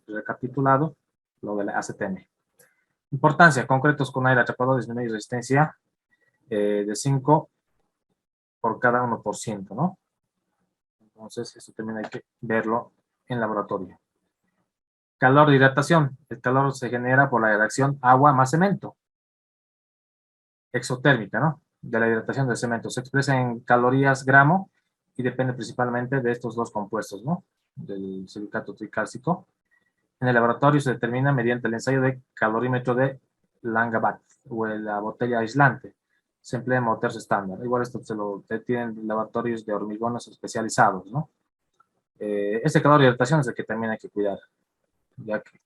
[SPEAKER 1] recapitulado lo de la ACTM. Importancia, concretos con aire atrapado disminuye resistencia de 5 por cada 1%, ¿no? Entonces, eso también hay que verlo en laboratorio. Calor de hidratación. El calor se genera por la reacción agua más cemento. Exotérmica, ¿no? De la hidratación del cemento. Se expresa en calorías gramo y depende principalmente de estos dos compuestos, ¿no? Del silicato tricálcico. En el laboratorio se determina mediante el ensayo de calorímetro de Langabat o la botella aislante. se emplea morteros estándar. Igual esto tienen laboratorios de hormigones especializados, ¿no? Este calor de hidratación es el que también hay que cuidar, ya que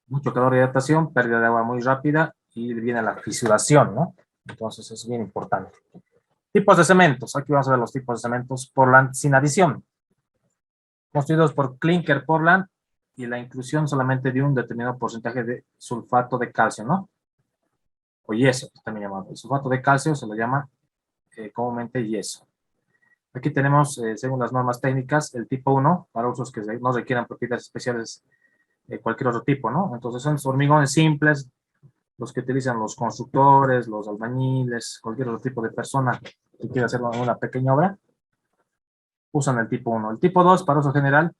[SPEAKER 1] mucho calor de hidratación, pérdida de agua muy rápida y viene la fisuración, ¿no? Entonces es bien importante. Tipos de cementos. Aquí vamos a ver los tipos de cementos Portland sin adición. Construidos por clinker Portland y la inclusión solamente de un determinado porcentaje de sulfato de calcio, ¿no? O yeso, también llamado. El sulfato de calcio se lo llama comúnmente yeso. Aquí tenemos, según las normas técnicas, el tipo 1, para usos que no requieran propiedades especiales de cualquier otro tipo, ¿no? Entonces son hormigones simples, los que utilizan los constructores, los albañiles, cualquier otro tipo de persona que quiera hacer una pequeña obra, usan el tipo 1. El tipo 2, para uso general,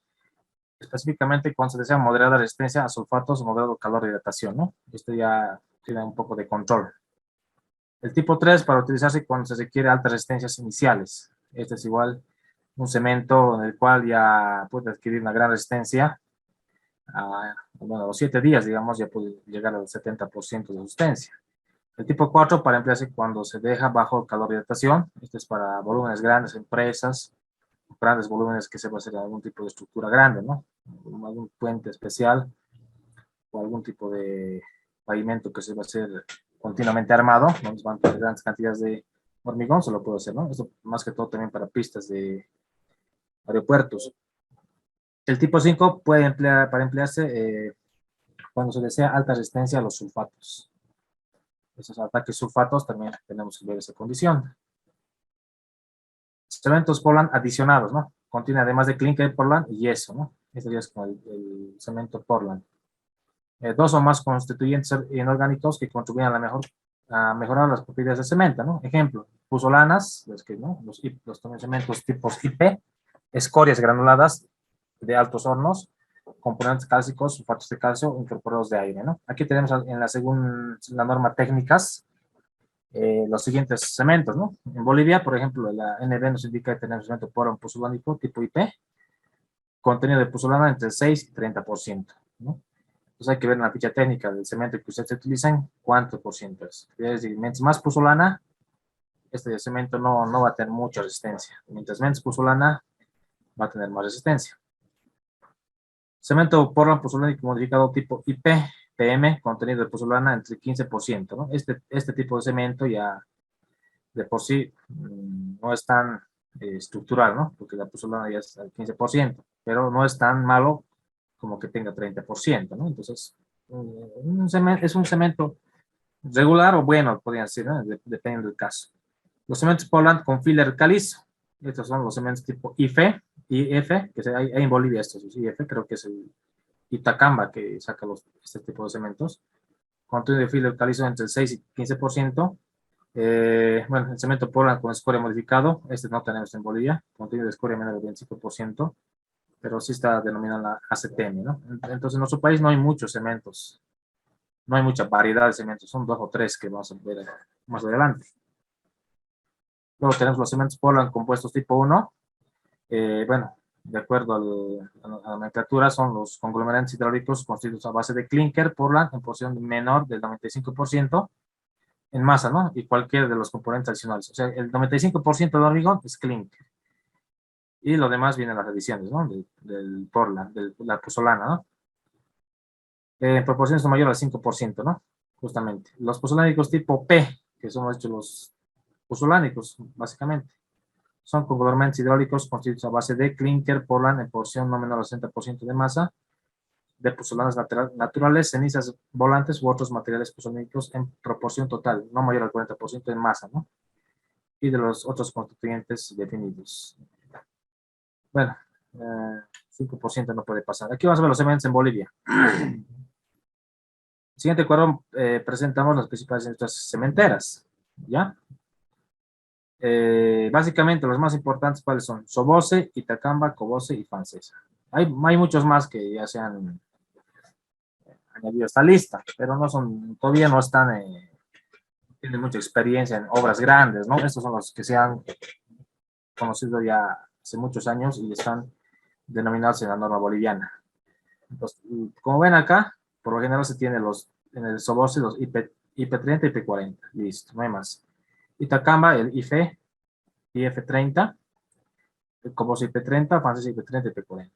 [SPEAKER 1] específicamente cuando se desea moderada resistencia a sulfatos o moderado calor de hidratación, ¿no? Esto ya tiene un poco de control. El tipo 3, para utilizarse cuando se requiere altas resistencias iniciales. Este es igual un cemento en el cual ya puede adquirir una gran resistencia. Bueno, a los 7 días, digamos, ya puede llegar al 70% de resistencia. El tipo 4 para emplearse cuando se deja bajo calor de hidratación. Este es para volúmenes grandes, empresas, grandes volúmenes que se va a hacer algún tipo de estructura grande, ¿no? Algún puente especial o algún tipo de pavimento que se va a hacer continuamente armado, donde van a tener grandes cantidades de hormigón, se lo puede hacer, ¿no? Esto más que todo también para pistas de aeropuertos. El tipo 5 puede para emplearse cuando se desea alta resistencia a los sulfatos. Esos ataques sulfatos también tenemos que ver esa condición. Cementos Portland adicionados, ¿no? Contiene además de clinker Portland y yeso, ¿no? Este ya es como el cemento Portland. Dos o más constituyentes inorgánicos que contribuyen a mejorar las propiedades del cemento, ¿no? Ejemplo, pusolanas, ¿no? Los cementos tipos IP, escorias granuladas de altos hornos, componentes cálcicos, sulfatos de calcio, incorporados de aire, ¿no? Aquí tenemos según la norma técnicas, los siguientes cementos, ¿no? En Bolivia, por ejemplo, la NB nos indica que tenemos cemento porón puzolánico tipo IP, contenido de puzolana entre 6 y 30%, ¿no? Entonces hay que ver en la ficha técnica del cemento que ustedes utilizan cuánto por ciento es. Es decir, mientras más puzolana, este cemento no va a tener mucha resistencia. Mientras menos puzolana, va a tener más resistencia. Cemento Portland puzolánico modificado tipo IP, PM, contenido de pozolana entre 15%, ¿no? Este tipo de cemento ya de por sí no es tan estructural, ¿no? Porque la pozolana ya es al 15%, pero no es tan malo como que tenga 30%, ¿no? Entonces, es un cemento regular o bueno, podrían decir, ¿no? Depende del caso. Los cementos Portland con filler calizo. Estos son los cementos tipo IF, que hay en Bolivia estos, IF, creo que es el Itacamba que saca este tipo de cementos. Contenido de filler calizo entre el 6 y 15%. Bueno, el cemento Portland con escoria modificado, este no tenemos en Bolivia, contenido de escoria menor del 25%, pero sí está denominada la ACTM, ¿no? Entonces en nuestro país no hay muchos cementos, no hay mucha variedad de cementos, son 2 o 3 que vamos a ver más adelante. Luego tenemos los cementos Portland compuestos tipo 1, bueno, de acuerdo a la nomenclatura, son los conglomerados hidráulicos constituidos a base de clinker Portland en porción menor del 95% en masa, ¿no? Y cualquier de los componentes adicionales. O sea, el 95% del hormigón es clinker. Y lo demás vienen las adiciones, ¿no? Del Portland, de la pozolana, ¿no? En proporciones no mayor al 5%, ¿no? Justamente. Los pozolánicos tipo P, que son los pozolánicos, básicamente, son conglomerados hidráulicos constituidos a base de clinker Portland en porción no menor al 60% de masa, de pozolanas naturales, cenizas volantes u otros materiales pozolánicos en proporción total, no mayor al 40% en masa, ¿no? Y de los otros constituyentes definidos. Bueno, 5% no puede pasar. Aquí vamos a ver los cementos en Bolivia. En el siguiente cuadro presentamos las principales industrias cementeras, ¿ya? Básicamente los más importantes, ¿cuáles son? Soboce, Itacamba, Cobose y Fancesa. Hay muchos más que ya se han añadido a esta lista, pero todavía no están, tienen mucha experiencia en obras grandes, ¿no? Estos son los que se han conocido ya hace muchos años y están denominados en la norma boliviana. Entonces, como ven acá, por lo general se tiene en el Soboce los IP30 y IP40, listo, no hay más. Itacamba, el IFE, IF30, el Cobos IP30, Francesa IP30 y IP40.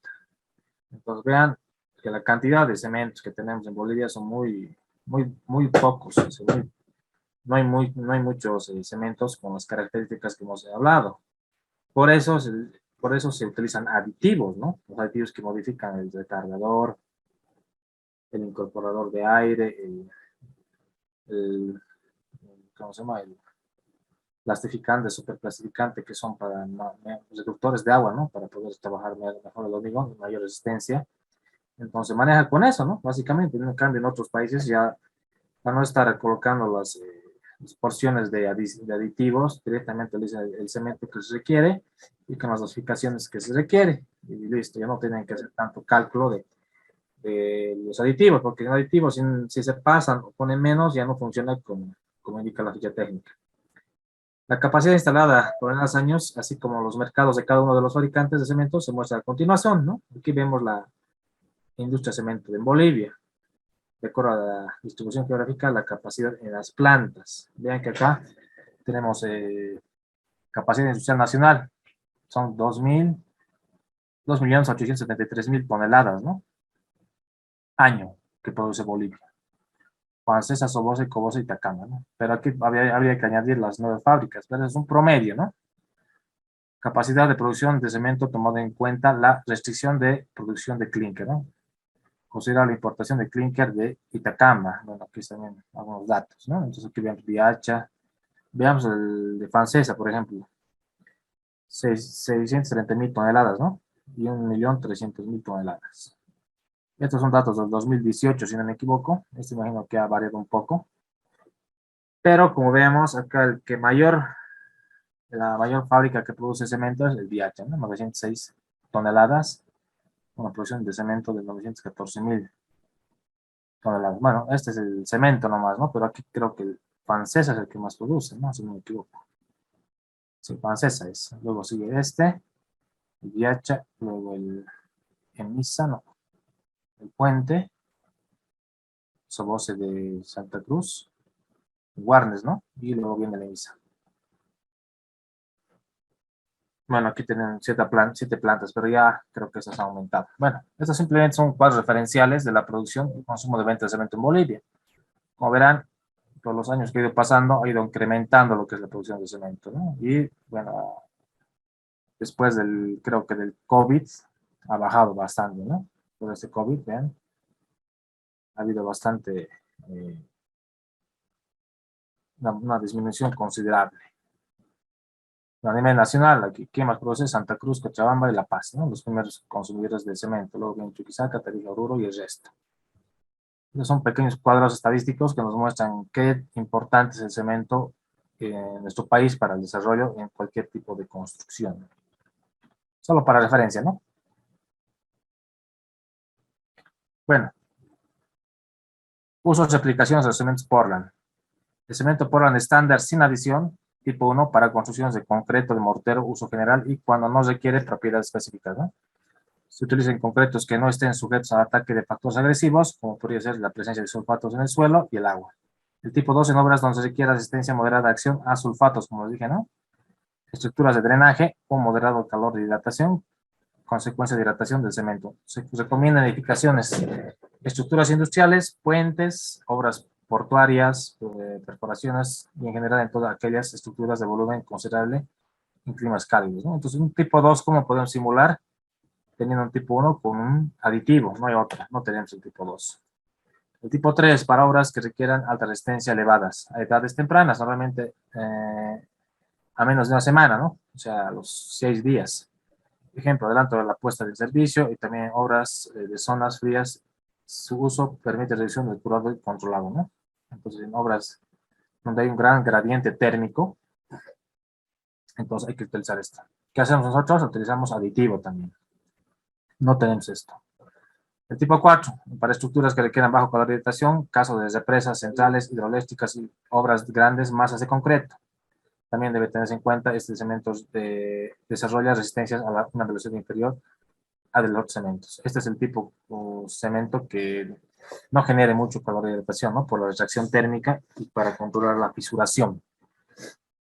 [SPEAKER 1] Entonces vean que la cantidad de cementos que tenemos en Bolivia son muy pocos. O sea, no hay muchos cementos con las características que hemos hablado. Por eso, por eso se utilizan aditivos, ¿no? Los aditivos que modifican el recargador, el incorporador de aire, el ¿cómo se llama? El plastificante, superplastificante, que son para reductores de agua, ¿no? Para poder trabajar mejor el hormigón, mayor resistencia. Entonces maneja con eso, ¿no? Básicamente, en cambio en otros países ya para no estar colocando las porciones de aditivos, directamente le dicen el cemento que se requiere y con las dosificaciones que se requiere. Y listo, ya no tienen que hacer tanto cálculo de los aditivos, porque los aditivos, si se pasan o ponen menos, ya no funciona como indica la ficha técnica. La capacidad instalada por los años, así como los mercados de cada uno de los fabricantes de cemento, se muestra a continuación, ¿no? Aquí vemos la industria de cemento en Bolivia. De acuerdo a la distribución geográfica, la capacidad en las plantas. Vean que acá tenemos capacidad industrial nacional, son 2.873.000 toneladas, ¿no? Año que produce Bolivia. Francesa, Sobosa, Cobosa y Tacama, ¿no? Pero aquí habría que añadir las 9 fábricas, pero es un promedio, ¿no? Capacidad de producción de cemento tomando en cuenta la restricción de producción de clínker, ¿no? Considera la importación de clínker de Itacama. Bueno, aquí también algunos datos, ¿no? Entonces aquí vemos Viacha, veamos el de Francesa, por ejemplo, 630.000 toneladas, ¿no? Y 1.300.000 toneladas. Estos son datos del 2018, si no me equivoco. Este imagino que ha variado un poco. Pero como vemos, acá la mayor fábrica que produce cemento es el Viacha, ¿no? 906 toneladas, una producción de cemento de 914.000 toneladas. Bueno, este es el cemento nomás, ¿no? Pero aquí creo que el francés es el que más produce, ¿no? Si no me equivoco. Sí, francesa es. Luego sigue este, el Viacha, luego el Emisa, no, el Puente, Sobose de Santa Cruz, Guarnes, ¿no? Y luego viene el Emisa. Bueno, aquí tienen 7 plantas, pero ya creo que esas han aumentado. Bueno, estos simplemente son cuadros referenciales de la producción y consumo de venta de cemento en Bolivia. Como verán, por los años que ha ido pasando, ha ido incrementando lo que es la producción de cemento, ¿no? Y bueno, después creo que del COVID, ha bajado bastante, ¿no? Por este COVID, vean, ha habido bastante, una disminución considerable. A nivel nacional, aquí, ¿qué más produce? Santa Cruz, Cochabamba y La Paz, ¿no? Los primeros consumidores de cemento. Luego viene Chuquisaca, Tarija, Oruro y el resto. Estos son pequeños cuadros estadísticos que nos muestran qué importante es el cemento en nuestro país para el desarrollo en cualquier tipo de construcción. Solo para referencia, ¿no? Bueno, usos y aplicaciones de los cementos Portland. El cemento Portland estándar sin adición, tipo 1, para construcciones de concreto, de mortero, uso general y cuando no requiere propiedades específicas, ¿no? Se utiliza en concretos que no estén sujetos al ataque de factores agresivos, como podría ser la presencia de sulfatos en el suelo y el agua. El tipo 2 en obras donde se requiere asistencia moderada de acción a sulfatos, como les dije, ¿no? Estructuras de drenaje o moderado calor de hidratación, consecuencia de hidratación del cemento. Se recomiendan edificaciones, estructuras industriales, puentes, obras portuarias, perforaciones y en general en todas aquellas estructuras de volumen considerable en climas cálidos, ¿no? Entonces, un tipo 2, ¿cómo podemos simular? Teniendo un tipo 1 con un aditivo, no hay otra, no tenemos el tipo 2. El tipo 3 para obras que requieran alta resistencia elevadas a edades tempranas, normalmente a menos de una semana, ¿no? O sea, a los 6 días. Ejemplo, adelanto de la puesta de servicio y también obras de zonas frías, su uso permite reducción del curado y controlado, ¿no? Entonces, en obras donde hay un gran gradiente térmico, entonces hay que utilizar esto. ¿Qué hacemos nosotros? Utilizamos aditivo también. No tenemos esto. El tipo 4, para estructuras que requieran bajo calor de hidratación, caso de represas centrales, hidroeléctricas y obras grandes, masas de concreto. También debe tenerse en cuenta este cemento desarrolla resistencias a una velocidad inferior a de los otros cementos. Este es el tipo de cemento que no genere mucho calor de hidratación, ¿no? Por la retracción térmica y para controlar la fisuración.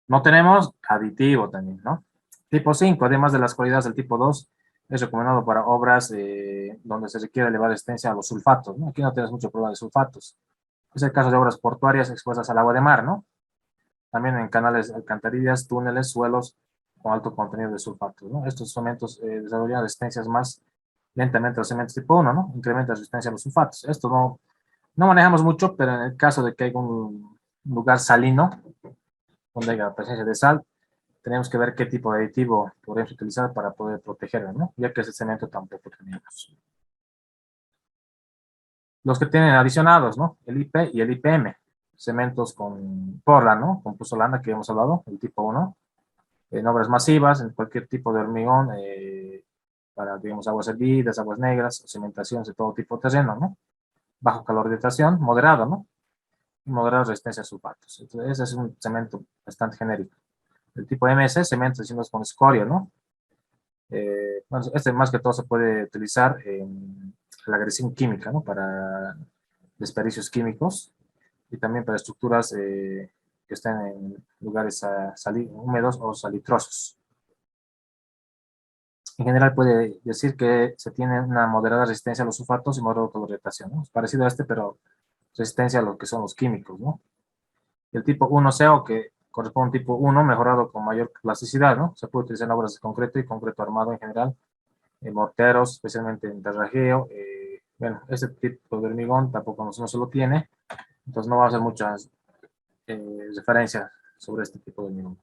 [SPEAKER 1] No tenemos aditivo también, ¿no? Tipo 5, además de las cualidades del tipo 2, es recomendado para obras donde se requiere elevada resistencia a los sulfatos, ¿no? Aquí no tienes mucho problema de sulfatos. Es el caso de obras portuarias expuestas al agua de mar, ¿no? También en canales, alcantarillas, túneles, suelos con alto contenido de sulfatos, ¿no? Estos cementos desarrollan resistencias más lentamente a los cementos tipo 1, ¿no? Incrementa la resistencia a los sulfatos. Esto no manejamos mucho, pero en el caso de que haya un lugar salino, donde haya presencia de sal, tenemos que ver qué tipo de aditivo podemos utilizar para poder protegerlo, ¿no? Ya que ese cemento tampoco tenemos. Los que tienen adicionados, ¿no? El IP y el IPM, cementos con Portland, ¿no? Con pozolana que hemos hablado, el tipo 1, en obras masivas, en cualquier tipo de hormigón, para, digamos, aguas hervidas, aguas negras, cimentaciones de todo tipo de terreno, ¿no? Bajo calor de hidratación, moderado, ¿no? Y moderada resistencia a sulfatos. Entonces, ese es un cemento bastante genérico. El tipo MS, cementos hechos con escoria, ¿no? Bueno, este más que todo se puede utilizar en la agresión química, ¿no? Para desperdicios químicos y también para estructuras que estén en lugares húmedos o salitrosos. En general puede decir que se tiene una moderada resistencia a los sulfatos y moderada colorización, ¿no? Es parecido a este, pero resistencia a lo que son los químicos, ¿no? El tipo 1CO, que corresponde a un tipo 1 mejorado con mayor plasticidad, ¿no? Se puede utilizar en obras de concreto y concreto armado en general, en morteros, especialmente en terrajeo. Bueno, este tipo de hormigón tampoco no se lo tiene, entonces no va a hacer muchas referencias sobre este tipo de hormigón.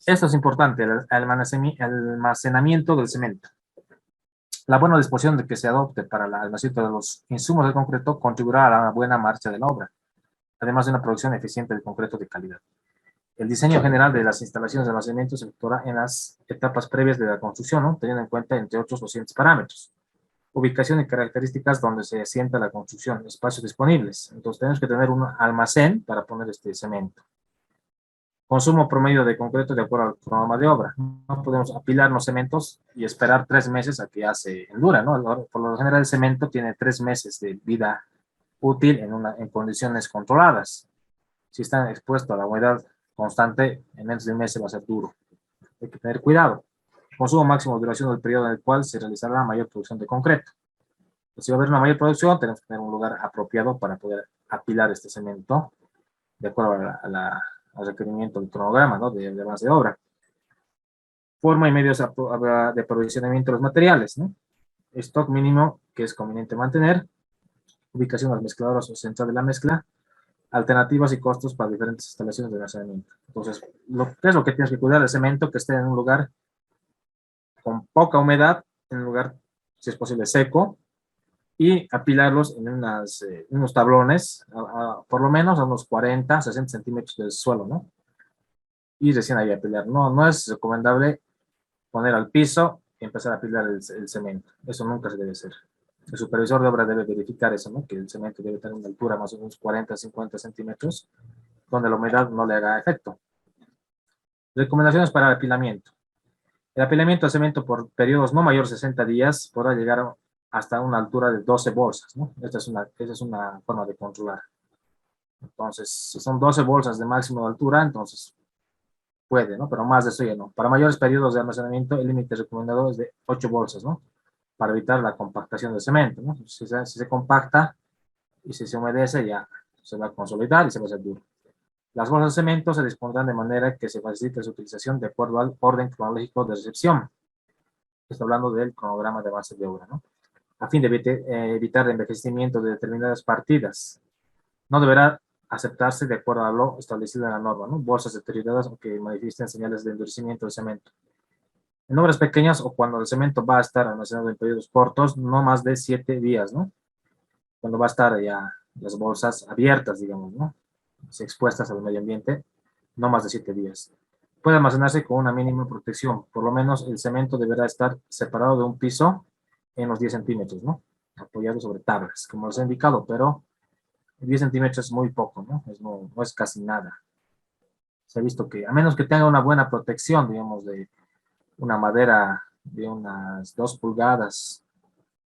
[SPEAKER 1] Esto es importante, el almacenamiento del cemento. La buena disposición de que se adopte para el almacenamiento de los insumos de concreto contribuirá a la buena marcha de la obra, además de una producción eficiente de concreto de calidad. El diseño general de las instalaciones de almacenamiento se efectuará en las etapas previas de la construcción, ¿no? Teniendo en cuenta, entre otros, los siguientes parámetros. Ubicación y características donde se asienta la construcción, espacios disponibles. Entonces, tenemos que tener un almacén para poner este cemento. Consumo promedio de concreto de acuerdo al cronograma de obra. No podemos apilar los cementos y esperar 3 meses a que ya se endura, ¿no? Por lo general, el cemento tiene 3 meses de vida útil en condiciones controladas. Si están expuestos a la humedad constante, en menos de un mes se va a hacer duro. Hay que tener cuidado. Consumo máximo de duración del periodo en el cual se realizará la mayor producción de concreto. Si va a haber una mayor producción, tenemos que tener un lugar apropiado para poder apilar este cemento de acuerdo al requerimiento del cronograma, ¿no? de avance de obra. Forma y medios de aprovisionamiento de los materiales, ¿no? Stock mínimo que es conveniente mantener, ubicación de las mezcladoras o central de la mezcla, alternativas y costos para diferentes instalaciones de almacenamiento. Entonces, ¿qué es lo que tienes que cuidar? El cemento que esté en un lugar con poca humedad, en un lugar, si es posible, seco, y apilarlos en unos tablones, por lo menos a unos 40, 60 centímetros del suelo, ¿no? Y recién ahí apilar. No es recomendable poner al piso y empezar a apilar el cemento. Eso nunca se debe hacer. El supervisor de obra debe verificar eso, ¿no? Que el cemento debe tener una altura más o menos 40, 50 centímetros, donde la humedad no le haga efecto. Recomendaciones para el apilamiento. El apilamiento de cemento por periodos no mayores de 60 días podrá llegar hasta una altura de 12 bolsas, ¿no? Esta es una forma de controlar. Entonces, si son 12 bolsas de máximo de altura, entonces puede, ¿no? Pero más de eso ya no. Para mayores periodos de almacenamiento, el límite recomendado es de 8 bolsas, ¿no? Para evitar la compactación del cemento, ¿no? Si se compacta y si se humedece, ya se va a consolidar y se va a hacer duro. Las bolsas de cemento se dispondrán de manera que se facilite su utilización de acuerdo al orden cronológico de recepción. Estoy hablando del cronograma de avance de obra, ¿no? A fin de evitar el envejecimiento de determinadas partidas. No deberá aceptarse de acuerdo a lo establecido en la norma, ¿no? Bolsas deterioradas o que manifiesten señales de endurecimiento del cemento. En obras pequeñas o cuando el cemento va a estar almacenado en periodos cortos, no más de 7 días, ¿no? Cuando va a estar ya las bolsas abiertas, digamos, ¿no? Expuestas al medio ambiente, no más de 7 días. Puede almacenarse con una mínima protección. Por lo menos el cemento deberá estar separado de un piso en los 10 centímetros, ¿no? Apoyado sobre tablas, como les he indicado, pero 10 centímetros es muy poco, ¿no? No es casi nada. Se ha visto que, a menos que tenga una buena protección, digamos, de una madera de unas 2 pulgadas,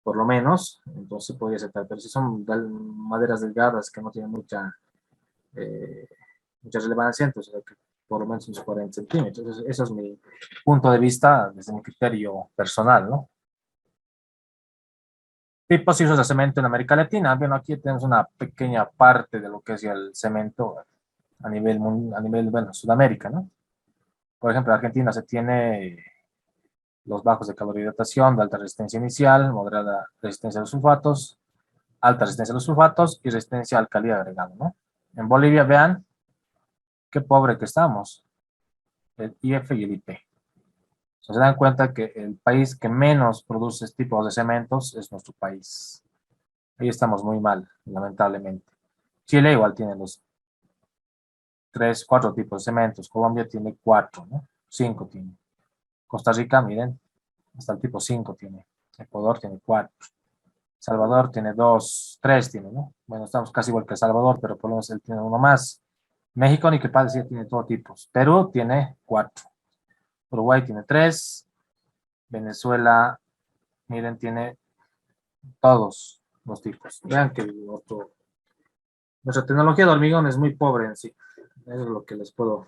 [SPEAKER 1] por lo menos, entonces podría aceptar. Pero si son maderas delgadas que no tienen mucha mucha relevancia, entonces hay que por lo menos unos 40 centímetros. Entonces, eso es mi punto de vista desde mi criterio personal, ¿no? Tipos y usos de cemento en América Latina. Bueno, aquí tenemos una pequeña parte de lo que es el cemento a nivel, bueno, Sudamérica, ¿no? Por ejemplo, en Argentina se tiene los bajos de calorihidratación, de alta resistencia inicial, moderada resistencia a los sulfatos, alta resistencia a los sulfatos y resistencia a alcalía agregado, ¿no? En Bolivia, vean qué pobre que estamos, el IF y el IP. Se dan cuenta que el país que menos produce este tipo de cementos es nuestro país. Ahí estamos muy mal, lamentablemente. Chile igual tiene los 3, 4 tipos de cementos. Colombia tiene 4, ¿no? 5 tiene. Costa Rica, miren, hasta el tipo 5 tiene. Ecuador tiene 4. Salvador tiene 2, 3 tiene, ¿no? Bueno, estamos casi igual que El Salvador, pero por lo menos él tiene uno más. México, ni que para decir, tiene todo tipos. Perú tiene 4. Uruguay tiene 3. Venezuela, miren, tiene todos los tipos. Vean que nuestra tecnología de hormigón es muy pobre en sí. Eso es lo que les puedo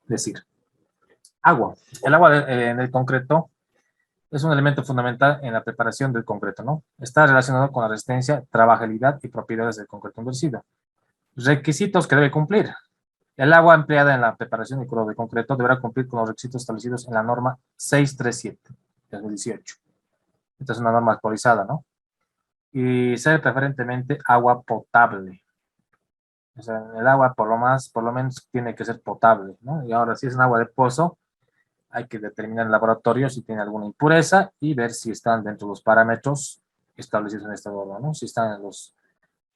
[SPEAKER 1] decir. Agua. El agua en el concreto es un elemento fundamental en la preparación del concreto, ¿no? Está relacionado con la resistencia, trabajabilidad y propiedades del concreto endurecido. Requisitos que debe cumplir. El agua empleada en la preparación y curado de concreto deberá cumplir con los requisitos establecidos en la norma 637 de 2018. Esta es una norma actualizada, ¿no? Y ser preferentemente agua potable. O sea, el agua por lo menos tiene que ser potable, ¿no? Y ahora, si es un agua de pozo, hay que determinar en el laboratorio si tiene alguna impureza y ver si están dentro de los parámetros establecidos en esta norma, ¿no? Si están en los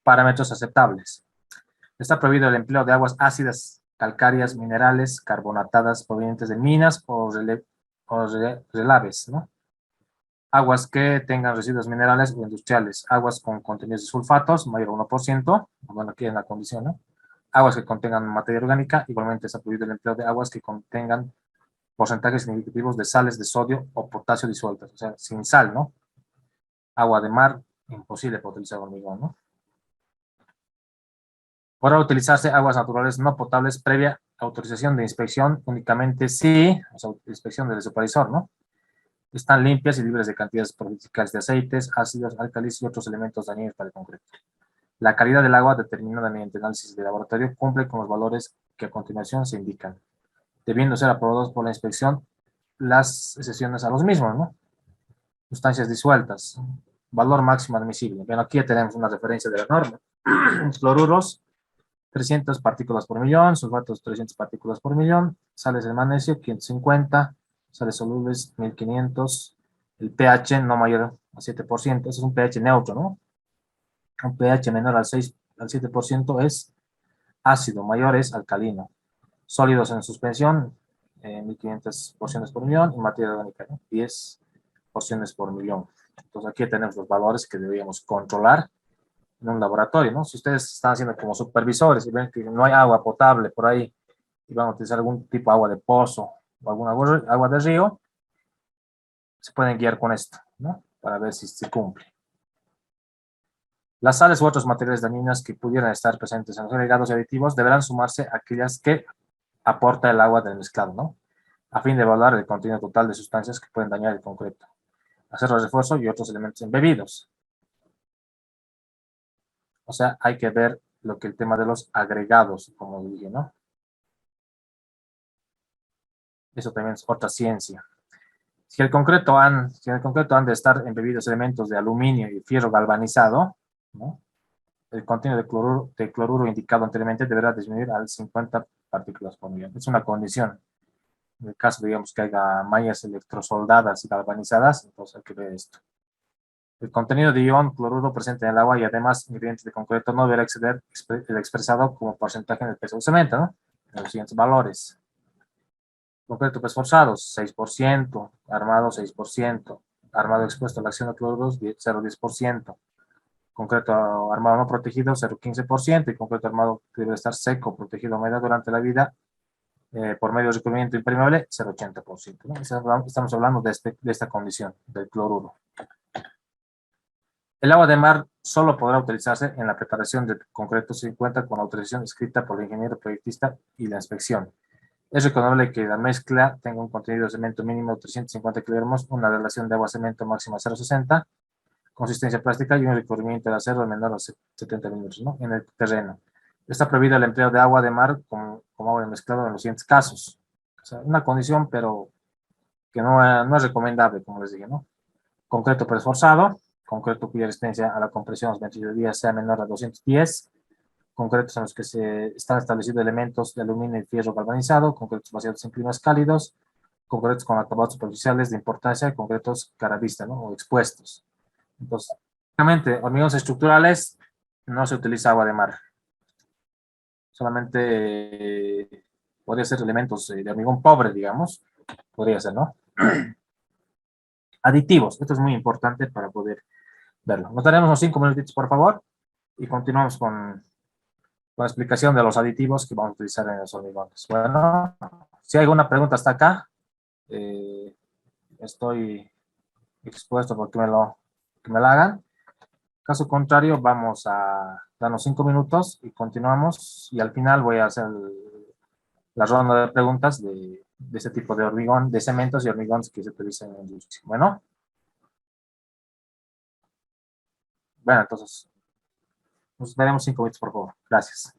[SPEAKER 1] parámetros aceptables. Está prohibido el empleo de aguas ácidas, calcáreas, minerales, carbonatadas provenientes de minas o relaves, ¿no? Aguas que tengan residuos minerales o industriales, aguas con contenidos de sulfatos, mayor a 1%, bueno, aquí en la condición, ¿no? Aguas que contengan materia orgánica, igualmente está prohibido el empleo de aguas que contengan porcentajes significativos de sales de sodio o potasio disueltas, o sea, sin sal, ¿no? Agua de mar, imposible para utilizar hormigón, ¿no? Podrá utilizarse aguas naturales no potables previa autorización de inspección únicamente si, o sea, inspección del supervisor, ¿no? Están limpias y libres de cantidades profesionales de aceites, ácidos, álcalis y otros elementos dañinos para el concreto. La calidad del agua determinada mediante análisis de laboratorio cumple con los valores que a continuación se indican, debiendo ser aprobados por la inspección las excepciones a los mismos, ¿no? Sustancias disueltas, valor máximo admisible. Bueno, aquí ya tenemos una referencia de la norma. Cloruros, 300 partículas por millón, sulfatos 300 partículas por millón, sales de magnesio 550, sales solubles 1500, el pH no mayor a 7%, ese es un pH neutro, ¿no? Un pH menor al 6, al 7% es ácido, mayor es alcalino. Sólidos en suspensión, 1500 porciones por millón, y materia orgánica, ¿no? 10 porciones por millón. Entonces aquí tenemos los valores que deberíamos controlar en un laboratorio, ¿no? Si ustedes están haciendo como supervisores y ven que no hay agua potable por ahí y van a utilizar algún tipo de agua de pozo o alguna agua de río, se pueden guiar con esto, ¿no? Para ver si se cumple. Las sales u otros materiales dañinos que pudieran estar presentes en los agregados y aditivos deberán sumarse a aquellas que aporta el agua del mezclado, ¿no? A fin de evaluar el contenido total de sustancias que pueden dañar el concreto, acero de refuerzo y otros elementos embebidos. O sea, hay que ver lo que el tema de los agregados, como dije, ¿no? Eso también es otra ciencia. Si el concreto han de estar embebidos elementos de aluminio y fierro galvanizado, ¿no? El contenido de cloruro indicado anteriormente deberá disminuir al 50 partículas por millón. Es una condición. En el caso, digamos, que haya mallas electrosoldadas y galvanizadas, entonces hay que ver esto. El contenido de ion cloruro presente en el agua y además ingredientes de concreto no deberá exceder el expresado como porcentaje en el peso del cemento, ¿no? En los siguientes valores. Concreto esforzados, 6%, armado 6%, armado expuesto a la acción de cloruros 0,10%, concreto armado no protegido 0,15% y concreto armado que debe estar seco, protegido a humedad durante la vida por medio de recubrimiento impermeable 0,80%, ¿no? Estamos hablando de esta condición del cloruro. El agua de mar solo podrá utilizarse en la preparación de concreto si cuenta con autorización escrita por el ingeniero proyectista y la inspección. Es recomendable que la mezcla tenga un contenido de cemento mínimo de 350 kilogramos, una relación de agua-cemento máxima 0,60, consistencia plástica y un recubrimiento de acero menor a 70 milímetros, ¿no? En el terreno. Está prohibido el empleo de agua de mar como agua de mezclado en los siguientes casos. O sea, una condición, pero que no es recomendable, como les dije, ¿no? Concreto preesforzado, concreto cuya resistencia a la compresión a los 22 días sea menor a 210, concretos en los que se están establecidos elementos de aluminio y fierro galvanizado, concretos vaciados en climas cálidos, concretos con acabados superficiales de importancia, concretos cara vista, ¿no? O expuestos. Entonces, obviamente, hormigones estructurales no se utiliza agua de mar. Solamente podría ser elementos de hormigón pobre, digamos. Podría ser, ¿no? Aditivos. Esto es muy importante para poder verlo. Nos daremos unos 5 minutitos, por favor, y continuamos con la explicación de los aditivos que vamos a utilizar en los hormigones. Bueno, si hay alguna pregunta hasta acá, eh, estoy expuesto porque que me la hagan. Caso contrario, vamos a darnos 5 minutos y continuamos. Y al final voy a hacer la ronda de preguntas de ese tipo de hormigón, de cementos y hormigones que se utilizan en la industria. Bueno, entonces nos daremos 5 minutos, por favor. Gracias.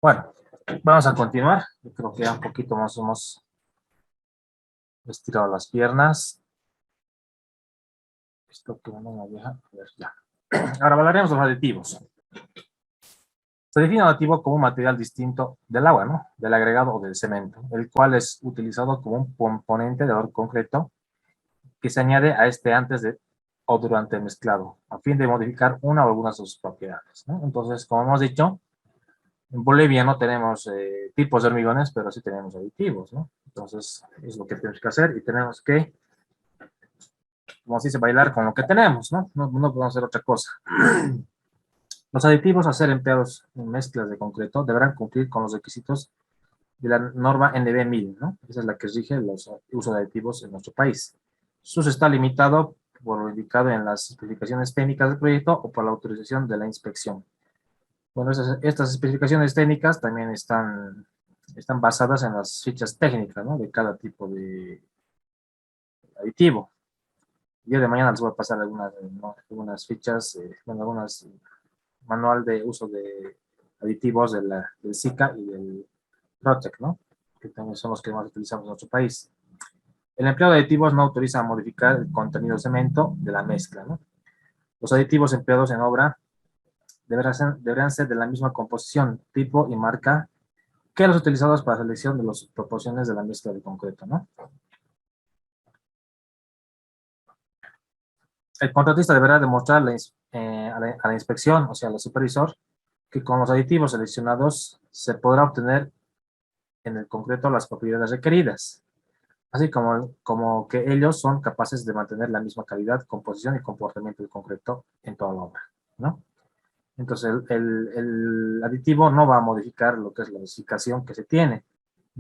[SPEAKER 1] Bueno, vamos a continuar. Yo creo que ya un poquito más hemos estirado las piernas. Esto que no me deja. A ver, ya. Ahora hablaremos de los aditivos. Se define un aditivo como un material distinto del agua, ¿no? Del agregado o del cemento, el cual es utilizado como un componente de valor concreto que se añade a este antes de o durante el mezclado, a fin de modificar una o algunas de sus propiedades, ¿no? Entonces, como hemos dicho, en Bolivia no tenemos tipos de hormigones, pero sí tenemos aditivos, ¿no? Entonces, es lo que tenemos que hacer y tenemos que, como se dice, bailar con lo que tenemos, ¿no? No podemos hacer otra cosa. Los aditivos a ser empleados en mezclas de concreto deberán cumplir con los requisitos de la norma NB1000, ¿no? Esa es la que rige el uso de aditivos en nuestro país. Su uso está limitado por lo indicado en las especificaciones técnicas del proyecto o por la autorización de la inspección. Bueno, estas especificaciones técnicas también están basadas en las fichas técnicas, ¿no? De cada tipo de aditivo. El día de mañana les voy a pasar algunas, ¿no? Algunas fichas, bueno, algunas manual de uso de aditivos del SICA y del Protec, ¿no? Que también son los que más utilizamos en nuestro país. El empleo de aditivos no autoriza modificar el contenido de cemento de la mezcla, ¿no? Los aditivos empleados en obra deberán ser de la misma composición, tipo y marca que los utilizados para la selección de las proporciones de la mezcla de concreto, ¿no? El contratista deberá demostrar a la inspección, o sea, al supervisor, que con los aditivos seleccionados se podrá obtener en el concreto las propiedades requeridas, así como que ellos son capaces de mantener la misma calidad, composición y comportamiento del concreto en toda la obra, ¿no? Entonces, el aditivo no va a modificar lo que es la dosificación que se tiene,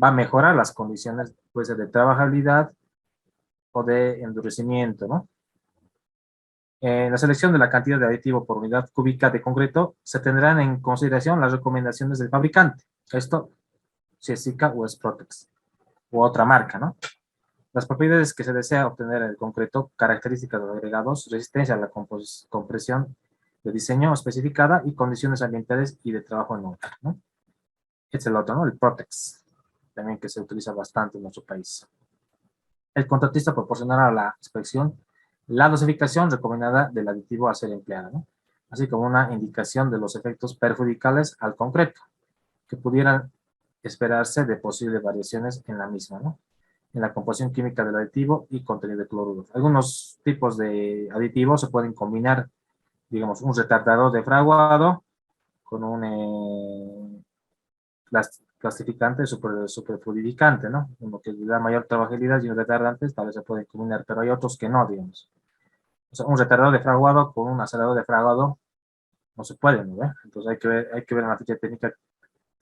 [SPEAKER 1] va a mejorar las condiciones, pues, de trabajabilidad o de endurecimiento, ¿no? En la selección de la cantidad de aditivo por unidad cúbica de concreto, se tendrán en consideración las recomendaciones del fabricante. Esto, si es SICA o es Protex, u otra marca, ¿no? Las propiedades que se desea obtener en el concreto, características de agregados, resistencia a la compresión de diseño especificada y condiciones ambientales y de trabajo en obra, ¿no? Este es el otro, ¿no? El Protex, también que se utiliza bastante en nuestro país. El contratista proporcionará a la inspección la dosificación recomendada del aditivo a ser empleado, ¿no? Así como una indicación de los efectos perjudiciales al concreto, que pudieran esperarse de posibles variaciones en la misma, ¿no? En la composición química del aditivo y contenido de cloruro. Algunos tipos de aditivos se pueden combinar, digamos, un retardador de fraguado con un clasificante superfluidificante, ¿no? Uno que le da mayor trabajabilidad y un retardante, tal vez se pueden combinar, pero hay otros que no, digamos. O sea, un retardador de fraguado con un acelerador de fraguado no se puede, ¿no? Entonces hay que ver en la ficha técnica.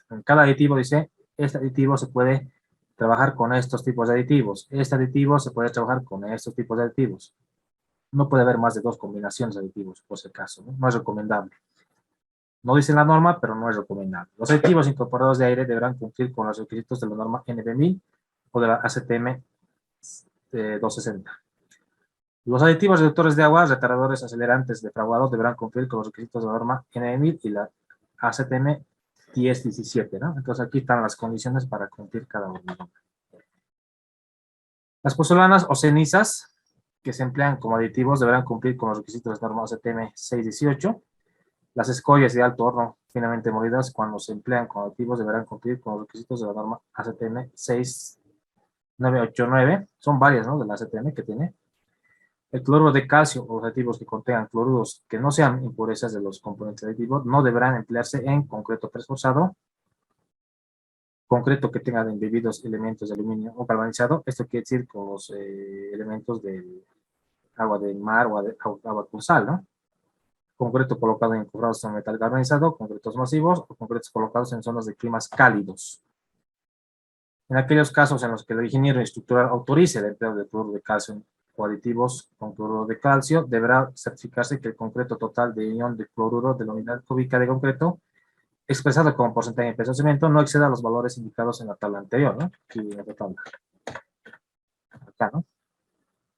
[SPEAKER 1] En cada aditivo dice, este aditivo se puede trabajar con estos tipos de aditivos. Este aditivo se puede trabajar con estos tipos de aditivos. No puede haber más de 2 combinaciones de aditivos, por si acaso, ¿no? No es recomendable. No dice la norma, pero no es recomendable. Los aditivos incorporados de aire deberán cumplir con los requisitos de la norma NB1000 o de la ACTM 260. Los aditivos reductores de agua, retardadores acelerantes de fraguado deberán cumplir con los requisitos de la norma NB1000 y la ACTM 1017, ¿no? Entonces aquí están las condiciones para cumplir cada uno. Las pozolanas o cenizas que se emplean como aditivos deberán cumplir con los requisitos de la norma ACTM 618. Las escoyas de alto horno finamente molidas, cuando se emplean como aditivos, deberán cumplir con los requisitos de la norma ACTM 6989. Son varias, ¿no? De la ACTM que tiene. El cloruro de calcio o aditivos que contengan cloruros que no sean impurezas de los componentes aditivos no deberán emplearse en concreto presforzado, concreto que tenga embebidos elementos de aluminio o galvanizado. Esto quiere decir con los elementos del agua del mar o agua con sal, ¿no? Concreto colocado en encofrados en metal galvanizado, concretos masivos o concretos colocados en zonas de climas cálidos. En aquellos casos en los que el ingeniero estructural autorice el empleo de cloruro de calcio o aditivos con cloruro de calcio, deberá certificarse que el concreto total de ion de cloruro de la unidad cúbica de concreto, expresado como porcentaje de peso de cemento, no exceda los valores indicados en la tabla anterior, ¿no? Aquí en esta tabla. Acá, ¿no?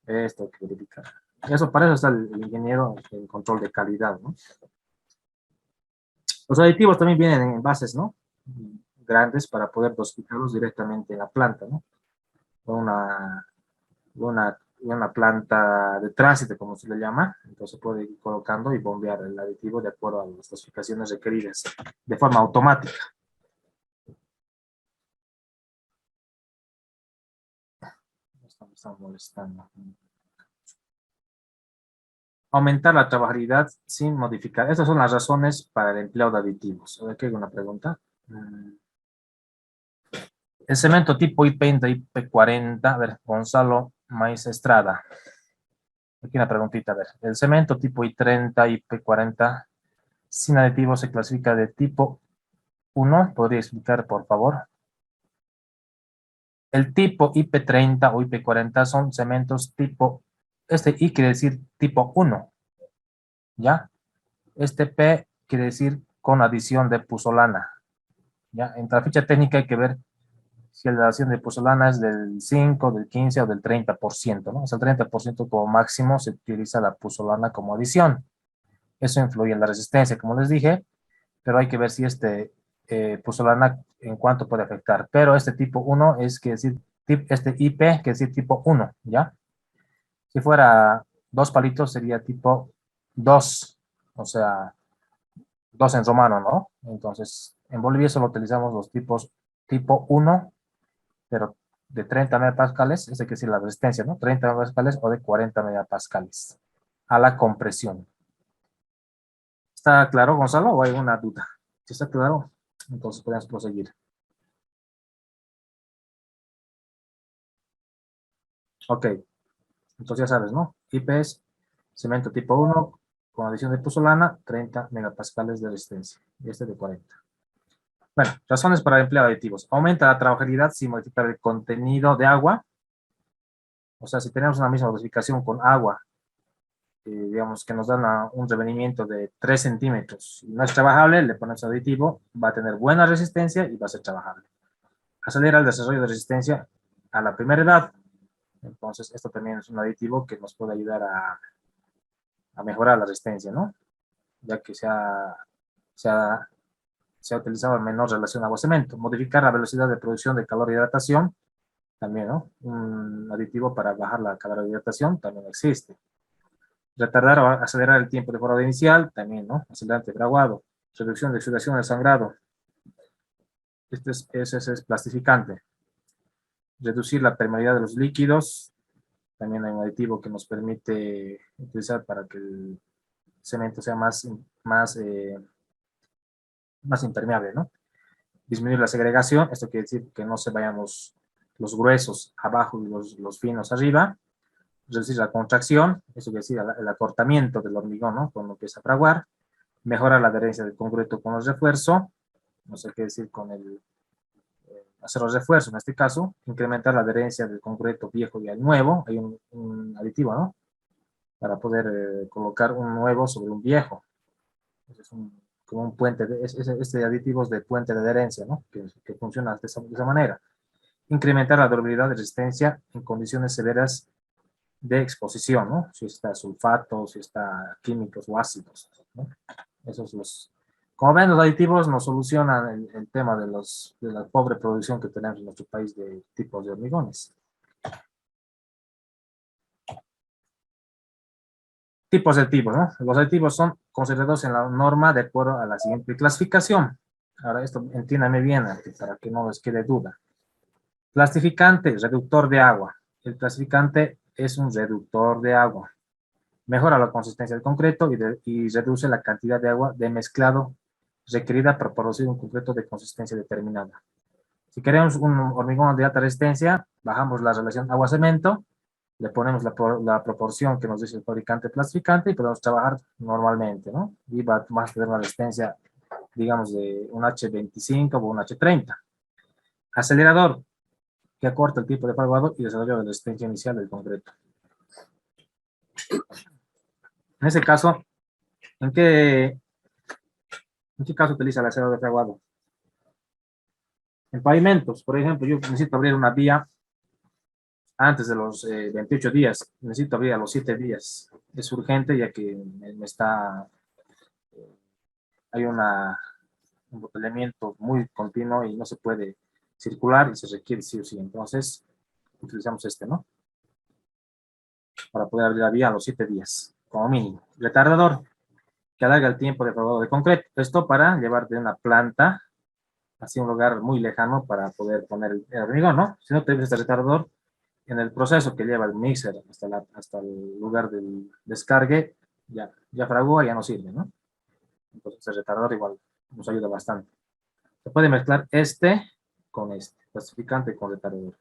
[SPEAKER 1] Esto hay que verificar. Eso, para eso está el ingeniero en control de calidad, ¿no? Los aditivos también vienen en envases, ¿no? grandes para poder dosificarlos directamente en la planta, ¿no? Una, una planta de tránsito, como se le llama. Entonces puede ir colocando y bombear el aditivo de acuerdo a las dosificaciones requeridas de forma automática. Estamos molestando. Aumentar la trabajabilidad sin modificar. Estas son las razones para el empleo de aditivos. A ver, ¿qué hay una pregunta? El cemento tipo IP30, IP40, a ver, Gonzalo Maiz Estrada. Aquí una preguntita, a ver. El cemento tipo I30, IP40, sin aditivos se clasifica de tipo 1. ¿Podría explicar, por favor? El tipo IP30 o IP40 son cementos tipo, este I quiere decir tipo 1, ¿ya? Este P quiere decir con adición de puzolana, ¿ya? En la ficha técnica hay que ver si la adición de puzolana es del 5, del 15 o del 30%, ¿no? O sea, el 30% como máximo se utiliza la puzolana como adición. Eso influye en la resistencia, como les dije, pero hay que ver si puzolana en cuánto puede afectar. Pero este tipo 1 es que decir, este IP, que decir tipo 1, ¿ya? Si fuera 2 palitos sería tipo 2, o sea, 2 en romano, ¿no? Entonces, en Bolivia solo utilizamos los tipos tipo 1, pero de 30 megapascales, ese que es la resistencia, ¿no? 30 megapascales o de 40 megapascales a la compresión. ¿Está claro, Gonzalo, o hay alguna duda? Si está claro, entonces podemos proseguir. Ok, entonces ya sabes, ¿no? IP es cemento tipo 1 con adición de puzolana, 30 megapascales de resistencia. Y este de 40. Bueno, razones para el empleo de aditivos. Aumenta la trabajabilidad sin modificar el contenido de agua. O sea, si tenemos una misma dosificación con agua, digamos que nos dan un revenimiento de 3 centímetros, y no es trabajable, le ponemos aditivo, va a tener buena resistencia y va a ser trabajable. Acelera el desarrollo de resistencia a la primera edad. Entonces, esto también es un aditivo que nos puede ayudar a mejorar la resistencia, ¿no? Ya que se ha, se ha utilizado en menor relación agua-cemento. Modificar la velocidad de producción de calor e hidratación, también, ¿no? Un aditivo para bajar la calor de hidratación también existe. Retardar o acelerar el tiempo de forado inicial, también, ¿no? Acelerante fraguado. Reducción de oxidación del sangrado. Ese es plastificante. Reducir la permeabilidad de los líquidos. También hay un aditivo que nos permite utilizar para que el cemento sea más impermeable, ¿no? Disminuir la segregación. Esto quiere decir que no se vayan los gruesos abajo y los finos arriba. Reducir la contracción, eso quiere decir el acortamiento del hormigón, ¿no? Cuando empieza a fraguar. Mejora la adherencia del concreto con el refuerzo, no sé qué decir con el hacer los refuerzos en este caso, incrementar la adherencia del concreto viejo y al nuevo, hay un aditivo, ¿no? Para poder colocar un nuevo sobre un viejo. Es como un puente, este aditivo es de puente de adherencia, ¿no? Que funciona de esa manera. Incrementar la durabilidad de resistencia en condiciones severas de exposición, ¿no? Si está sulfato, si está químicos o ácidos, ¿no? Esos como ven, los aditivos nos solucionan el tema de la pobre producción que tenemos en nuestro país de tipos de hormigones. Tipos de aditivos, ¿no? Los aditivos son considerados en la norma de acuerdo a la siguiente clasificación. Ahora, esto entiéndame bien para que no les quede duda. Clasificante, reductor de agua. El clasificante es un reductor de agua. Mejora la consistencia del concreto y reduce la cantidad de agua de mezclado requerida para producir un concreto de consistencia determinada. Si queremos un hormigón de alta resistencia, bajamos la relación agua-cemento, le ponemos la proporción que nos dice el fabricante clasificante y podemos trabajar normalmente, ¿no? Y va a tener una resistencia, digamos, de un H25 o un H30. Acelerador, que acorta el tiempo de fraguado y desarrollo de la resistencia inicial del concreto. En ese caso, ¿en qué caso utiliza el acelerador de fraguado? En pavimentos, por ejemplo, yo necesito abrir una vía antes de los 28 días, necesito abrir a los 7 días. Es urgente ya que hay embotellamiento muy continuo y no se puede circular y se requiere sí o sí. Entonces, utilizamos este, ¿no? Para poder abrir la vía a los 7 días, como mínimo. Retardador, que alarga el tiempo de fragado de concreto. Esto para llevar de una planta hacia un lugar muy lejano para poder poner el hormigón, ¿no? Si no tienes este retardador, en el proceso que lleva el mixer hasta el lugar del descargue, ya fragua, ya no sirve, ¿no? Entonces el retardador igual nos ayuda bastante. Se puede mezclar este con este, plastificante con retardador.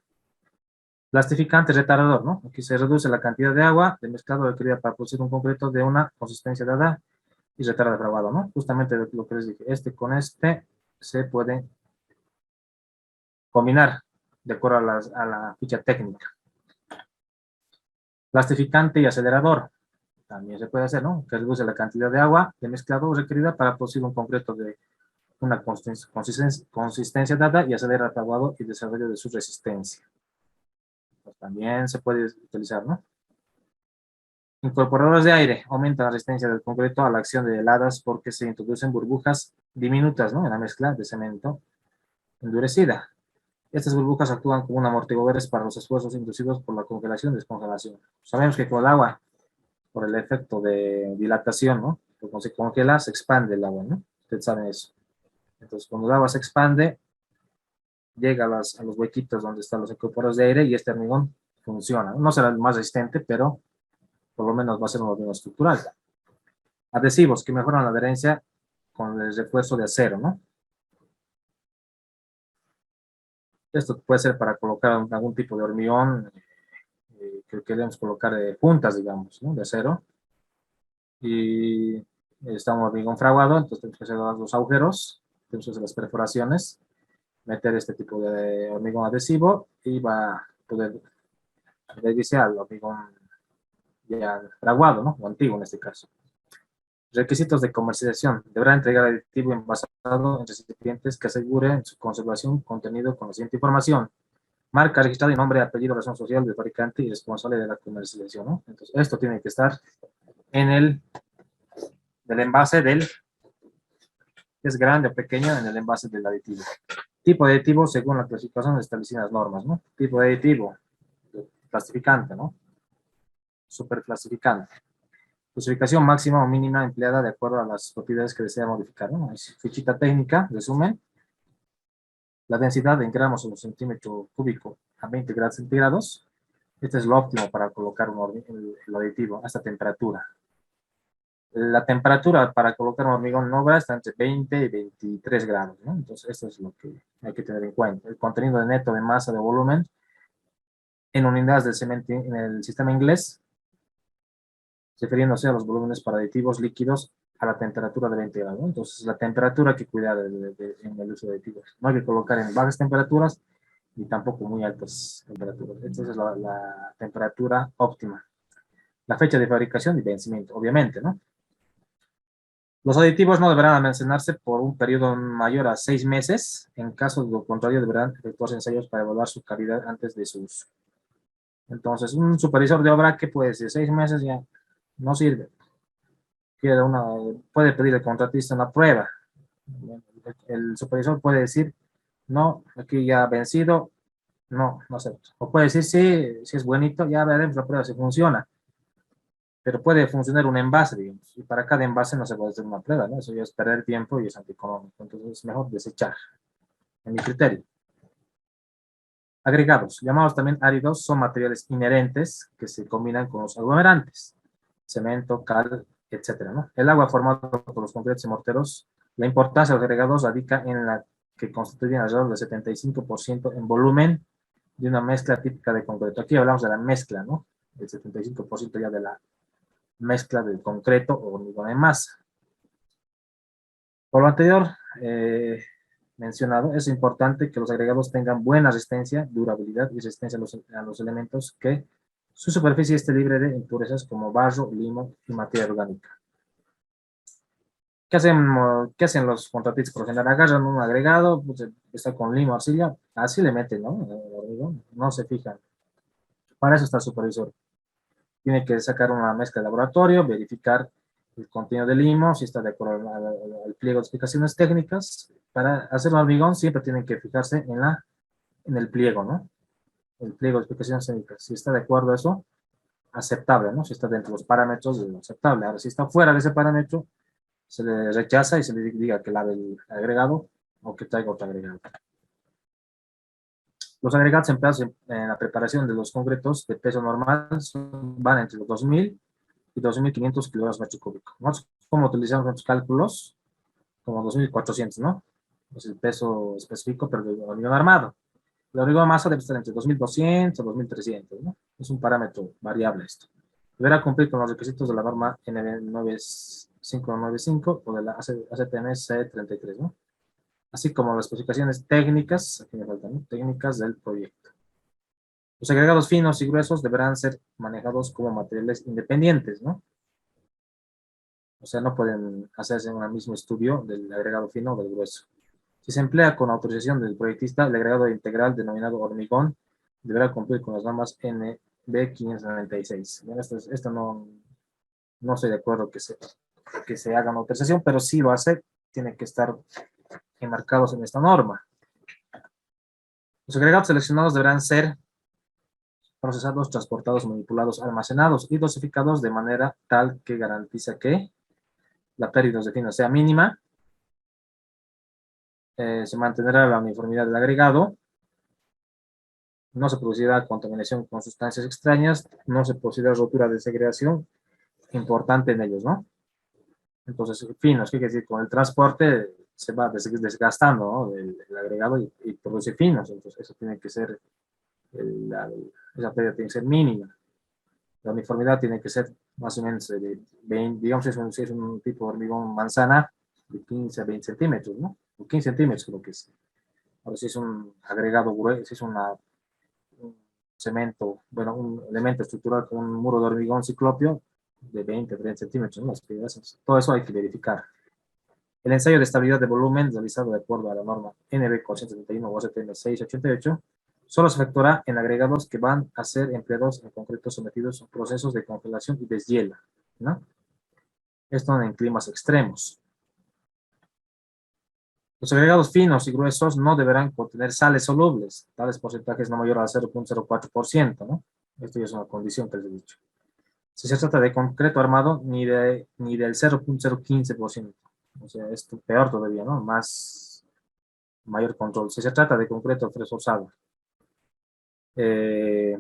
[SPEAKER 1] Plastificante retardador, ¿no? Aquí se reduce la cantidad de agua de mezclado requerida para producir un concreto de una consistencia dada y retarda el fraguado, ¿no? Justamente lo que les dije, este con este se puede combinar de acuerdo a la ficha técnica. Plastificante y acelerador, también se puede hacer, ¿no? Que reduce la cantidad de agua de mezclado requerida para producir un concreto de una consistencia dada y acelera el fraguado y desarrollo de su resistencia. Pues también se puede utilizar, ¿no? Incorporadores de aire aumentan la resistencia del concreto a la acción de heladas porque se introducen burbujas diminutas, ¿no? En la mezcla de cemento endurecida. Estas burbujas actúan como amortiguadores para los esfuerzos inducidos por la congelación y descongelación. Sabemos que con el agua, por el efecto de dilatación, ¿no? Cuando se congela, se expande el agua, ¿no? Ustedes saben eso. Entonces, cuando el agua se expande, llega a los huequitos donde están los incorporadores de aire y este hormigón funciona. No será el más resistente, pero por lo menos va a ser un hormigón estructural. Adhesivos que mejoran la adherencia con el refuerzo de acero, ¿no? Esto puede ser para colocar algún tipo de hormigón que queremos colocar puntas, digamos, ¿no? De acero. Y está un hormigón fraguado, entonces tenemos que hacer los agujeros, tenemos que hacer las perforaciones, meter este tipo de hormigón adhesivo y va a poder adherirse al hormigón ya fraguado, ¿no? O antiguo en este caso. Requisitos de comercialización. Deberá entregar aditivo envasado en recipientes que aseguren su conservación, contenido con la siguiente información. Marca registrada y nombre, apellido, razón social del fabricante y responsable de la comercialización, ¿no? Entonces, esto tiene que estar en del envase es grande o pequeño, en el envase del aditivo. Tipo de aditivo según la clasificación establecida en las normas, ¿no? Tipo de aditivo, plastificante, ¿no? Superplastificante. Clasificación máxima o mínima empleada de acuerdo a las propiedades que desea modificar, ¿no? Fichita técnica, resumen. La densidad en gramos o centímetro cúbico a 20 grados centígrados. Este es lo óptimo para colocar el aditivo a esta temperatura. La temperatura para colocar un hormigón en obra está entre 20 y 23 grados, ¿no? Entonces, esto es lo que hay que tener en cuenta. El contenido de neto de masa de volumen en unidades de cemento en el sistema inglés, refiriéndose a los volúmenes para aditivos líquidos a la temperatura de 20 grados, ¿no? Entonces, la temperatura hay que cuidar en el uso de aditivos. No hay que colocar en bajas temperaturas ni tampoco muy altas temperaturas. Esta es la temperatura óptima. La fecha de fabricación y vencimiento, obviamente, ¿no? Los aditivos no deberán almacenarse por un periodo mayor a 6 meses. En caso de lo contrario, deberán efectuarse ensayos para evaluar su calidad antes de su uso. Entonces, un supervisor de obra que puede decir 6 meses ya no sirve. Puede pedir al contratista una prueba. El supervisor puede decir, no, aquí ya ha vencido, no acepto. O puede decir, sí, si es bonito, ya veremos la prueba si funciona. Pero puede funcionar un envase, digamos, y para cada envase no se puede hacer una prueba, ¿no? Eso ya es perder tiempo y es antieconómico, entonces es mejor desechar, en mi criterio. Agregados, llamados también áridos, son materiales inherentes que se combinan con los aglomerantes, cemento, cal, etcétera, ¿no? El agua formada por los concretos y morteros, la importancia de los agregados radica en la que constituyen alrededor del 75% en volumen de una mezcla típica de concreto. Aquí hablamos de la mezcla, ¿no? El 75% ya de la mezcla del concreto o hormigón en masa. Por lo anterior mencionado, es importante que los agregados tengan buena resistencia, durabilidad y resistencia a los elementos, que su superficie esté libre de impurezas como barro, limo y materia orgánica. ¿Qué hacen los contratistas? Por lo general agarran un agregado, pues está con limo, arcilla, así le meten, ¿no? No se fijan. Para eso está el supervisor. Tiene que sacar una mezcla de laboratorio, verificar el contenido del limo, si está de acuerdo al pliego de explicaciones técnicas, para hacer un hormigón siempre tienen que fijarse en el pliego, ¿no? El pliego de explicaciones técnicas. Si está de acuerdo a eso, aceptable, ¿no? Si está dentro de los parámetros, es aceptable. Ahora, si está fuera de ese parámetro, se le rechaza y se le diga que lave el agregado o que traiga otro agregado. Los agregados empleados en la preparación de los concretos de peso normal van entre los 2.000 y 2.500 kilogramos metro cúbico. Nosotros, ¿cómo utilizamos nuestros cálculos? Como 2.400, ¿no? Es el peso específico, pero de hormigón armado. El hormigón masa debe estar entre 2.200 y 2.300, ¿no? Es un parámetro variable esto. Deberá cumplir con los requisitos de la norma N9595 o de la ACTM C33, ¿no? Así como las especificaciones técnicas, aquí me faltan, ¿no? Técnicas del proyecto. Los agregados finos y gruesos deberán ser manejados como materiales independientes, ¿no? O sea, no pueden hacerse en un mismo estudio del agregado fino o del grueso. Si se emplea con autorización del proyectista, el agregado integral denominado hormigón deberá cumplir con las normas NB 596. Bueno, esto no estoy de acuerdo que se haga una autorización, pero si lo hace, tiene que estar enmarcados en esta norma. Los agregados seleccionados deberán ser procesados, transportados, manipulados, almacenados y dosificados de manera tal que garantiza que la pérdida de fino sea mínima, se mantendrá la uniformidad del agregado, no se producirá contaminación con sustancias extrañas, no se producirá rotura de segregación importante en ellos, ¿no? Entonces, finos, ¿qué quiere decir? Con el transporte se va desgastando, ¿no? El agregado y produce finos, entonces eso tiene que ser, esa pérdida tiene que ser mínima. La uniformidad tiene que ser más o menos de 20, digamos, si es un tipo de hormigón manzana, de 15 a 20 centímetros, ¿no? O 15 centímetros creo que es. Ahora, si es un agregado grueso, si es un cemento, bueno, un elemento estructural con un muro de hormigón ciclopio de 20 a 30 centímetros, ¿no? Todo eso hay que verificar. El ensayo de estabilidad de volumen realizado de acuerdo a la norma NB 471 o ACTM 688 solo se efectuará en agregados que van a ser empleados en concreto sometidos a procesos de congelación y deshielo, ¿no? Esto en climas extremos. Los agregados finos y gruesos no deberán contener sales solubles, tales porcentajes no mayor al 0.04%, ¿no? Esto ya es una condición que les he dicho. Si se trata de concreto armado, ni del 0.015%. O sea, esto peor todavía, ¿no? Mayor control. Si se trata de concreto reforzado, eh,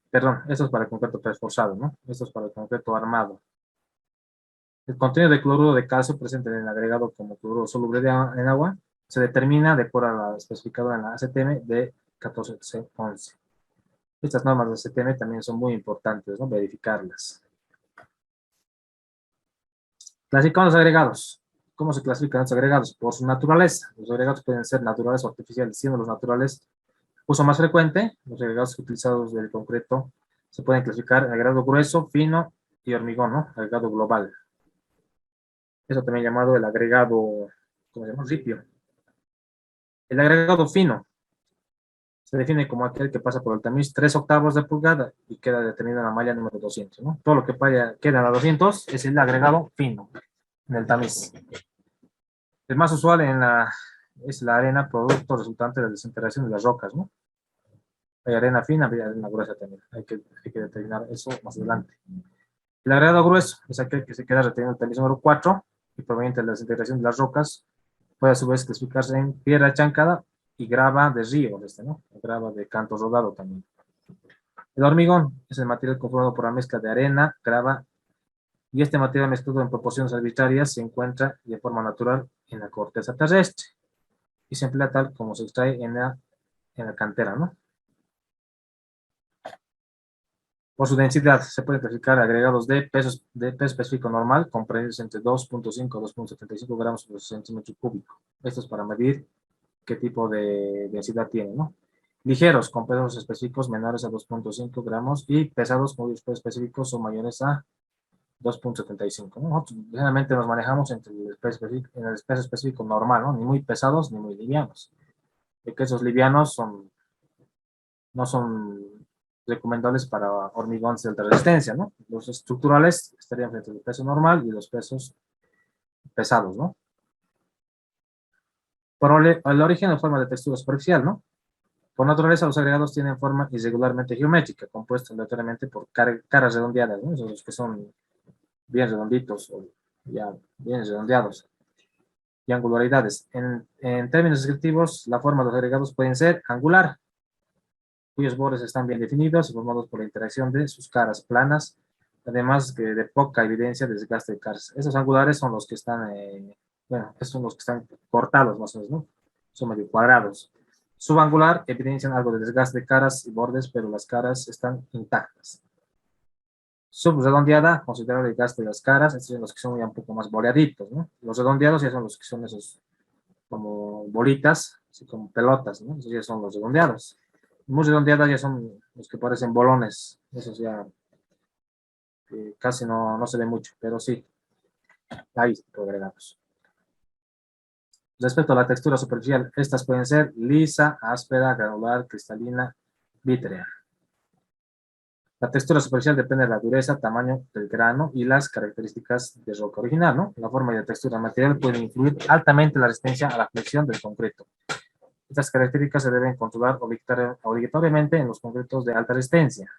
[SPEAKER 1] perdón, esto es para el concreto reforzado, ¿no? Esto es para el concreto armado. El contenido de cloruro de calcio presente en el agregado como cloruro soluble en agua se determina de acuerdo a la especificada en la ACTM de 1411. Estas normas de ACTM también son muy importantes, ¿no? Verificarlas. Clasificamos los agregados. ¿Cómo se clasifican los agregados? Por su naturaleza. Los agregados pueden ser naturales o artificiales, siendo los naturales uso más frecuente. Los agregados utilizados del concreto se pueden clasificar en agregado grueso, fino y hormigón, ¿no? Agregado global. Eso también llamado el agregado, ¿cómo se llama? Ripio. El agregado fino se define como aquel que pasa por el tamiz 3 octavos de pulgada y queda detenido en la malla número 200, ¿no? Todo lo que queda a 200 es el agregado fino en el tamiz. El más usual es la arena, producto resultante de la desintegración de las rocas, ¿no? Hay arena fina, hay arena gruesa también. Hay que determinar eso más adelante. El agregado grueso es aquel que se queda retenido en el tamiz número 4 y proveniente de la desintegración de las rocas. Puede a su vez clasificarse en piedra chancada y grava de río, ¿no? Grava de canto rodado también. El hormigón es el material conformado por la mezcla de arena, grava, y este material mezclado en proporciones arbitrarias se encuentra de forma natural en la corteza terrestre y se emplea tal como se extrae en la cantera, ¿no? Por su densidad, se puede clasificar agregados de peso específico normal, comprendidos entre 2.5 a 2.75 gramos por centímetro cúbico. Esto es para medir qué tipo de densidad tiene, ¿no? Ligeros, con pesos específicos menores a 2.5 gramos y pesados con pesos específicos son mayores a 2.75, ¿no? Nosotros generalmente nos manejamos en el peso específico normal, ¿no? Ni muy pesados ni muy livianos. De que esos livianos no son recomendables para hormigones de alta resistencia, ¿no? Los estructurales estarían frente al peso normal y los pesos pesados, ¿no? Por el origen en forma de textura superficial, ¿no? Por naturaleza, los agregados tienen forma irregularmente geométrica, compuesta aleatoriamente por caras redondeadas, ¿no? Esos que son bien redonditos o ya bien redondeados, y angularidades. En términos descriptivos, la forma de los agregados pueden ser angular, cuyos bordes están bien definidos y formados por la interacción de sus caras planas, además que de poca evidencia de desgaste de caras. Esos angulares son los que están, bueno, estos son los que están cortados más o menos, ¿no? Son medio cuadrados. Subangular evidencian algo de desgaste de caras y bordes, pero las caras están intactas. Subredondeada, considerar el desgaste de las caras, estos son los que son ya un poco más boleaditos, ¿no? Los redondeados ya son los que son esos como bolitas, así como pelotas, ¿no? Esos ya son los redondeados. Muy redondeadas ya son los que parecen bolones, esos ya casi no se ve mucho, pero sí, hay agregados. Respecto a la textura superficial, estas pueden ser lisa, áspera, granular, cristalina, vítrea. La textura superficial depende de la dureza, tamaño del grano y las características de roca original, ¿no? La forma y la textura del material pueden influir altamente en la resistencia a la flexión del concreto. Estas características se deben controlar obligatoriamente en los concretos de alta resistencia.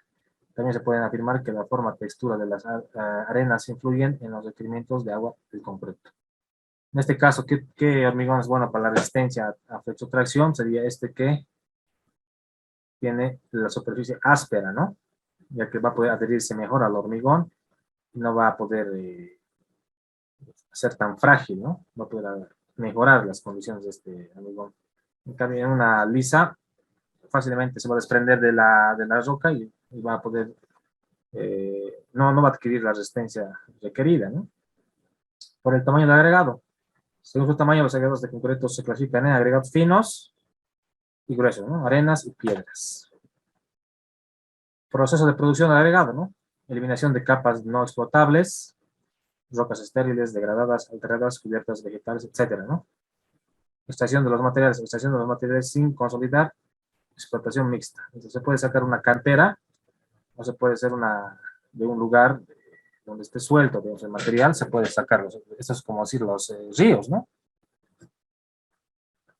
[SPEAKER 1] También se pueden afirmar que la forma y textura de las arenas influyen en los requerimientos de agua del concreto. En este caso, ¿qué hormigón es bueno para la resistencia a flexotracción? Sería este que tiene la superficie áspera, ¿no? Ya que va a poder adherirse mejor al hormigón y no va a poder ser tan frágil, ¿no? Va a poder mejorar las condiciones de este hormigón. En cambio, en una lisa, fácilmente se va a desprender de la roca y va a poder, no va a adquirir la resistencia requerida, ¿no? Por el tamaño del agregado. Según su tamaño, los agregados de concreto se clasifican en agregados finos y gruesos, ¿no? Arenas y piedras. Proceso de producción del agregado, ¿no? Eliminación de capas no explotables, rocas estériles, degradadas, alteradas, cubiertas vegetales, etcétera, ¿no? Extracción de los materiales sin consolidar, explotación mixta. Entonces se puede sacar una cantera, o se puede hacer de un lugar donde esté suelto, digamos, el material, se puede sacarlos. Esto es como decir los ríos, ¿no?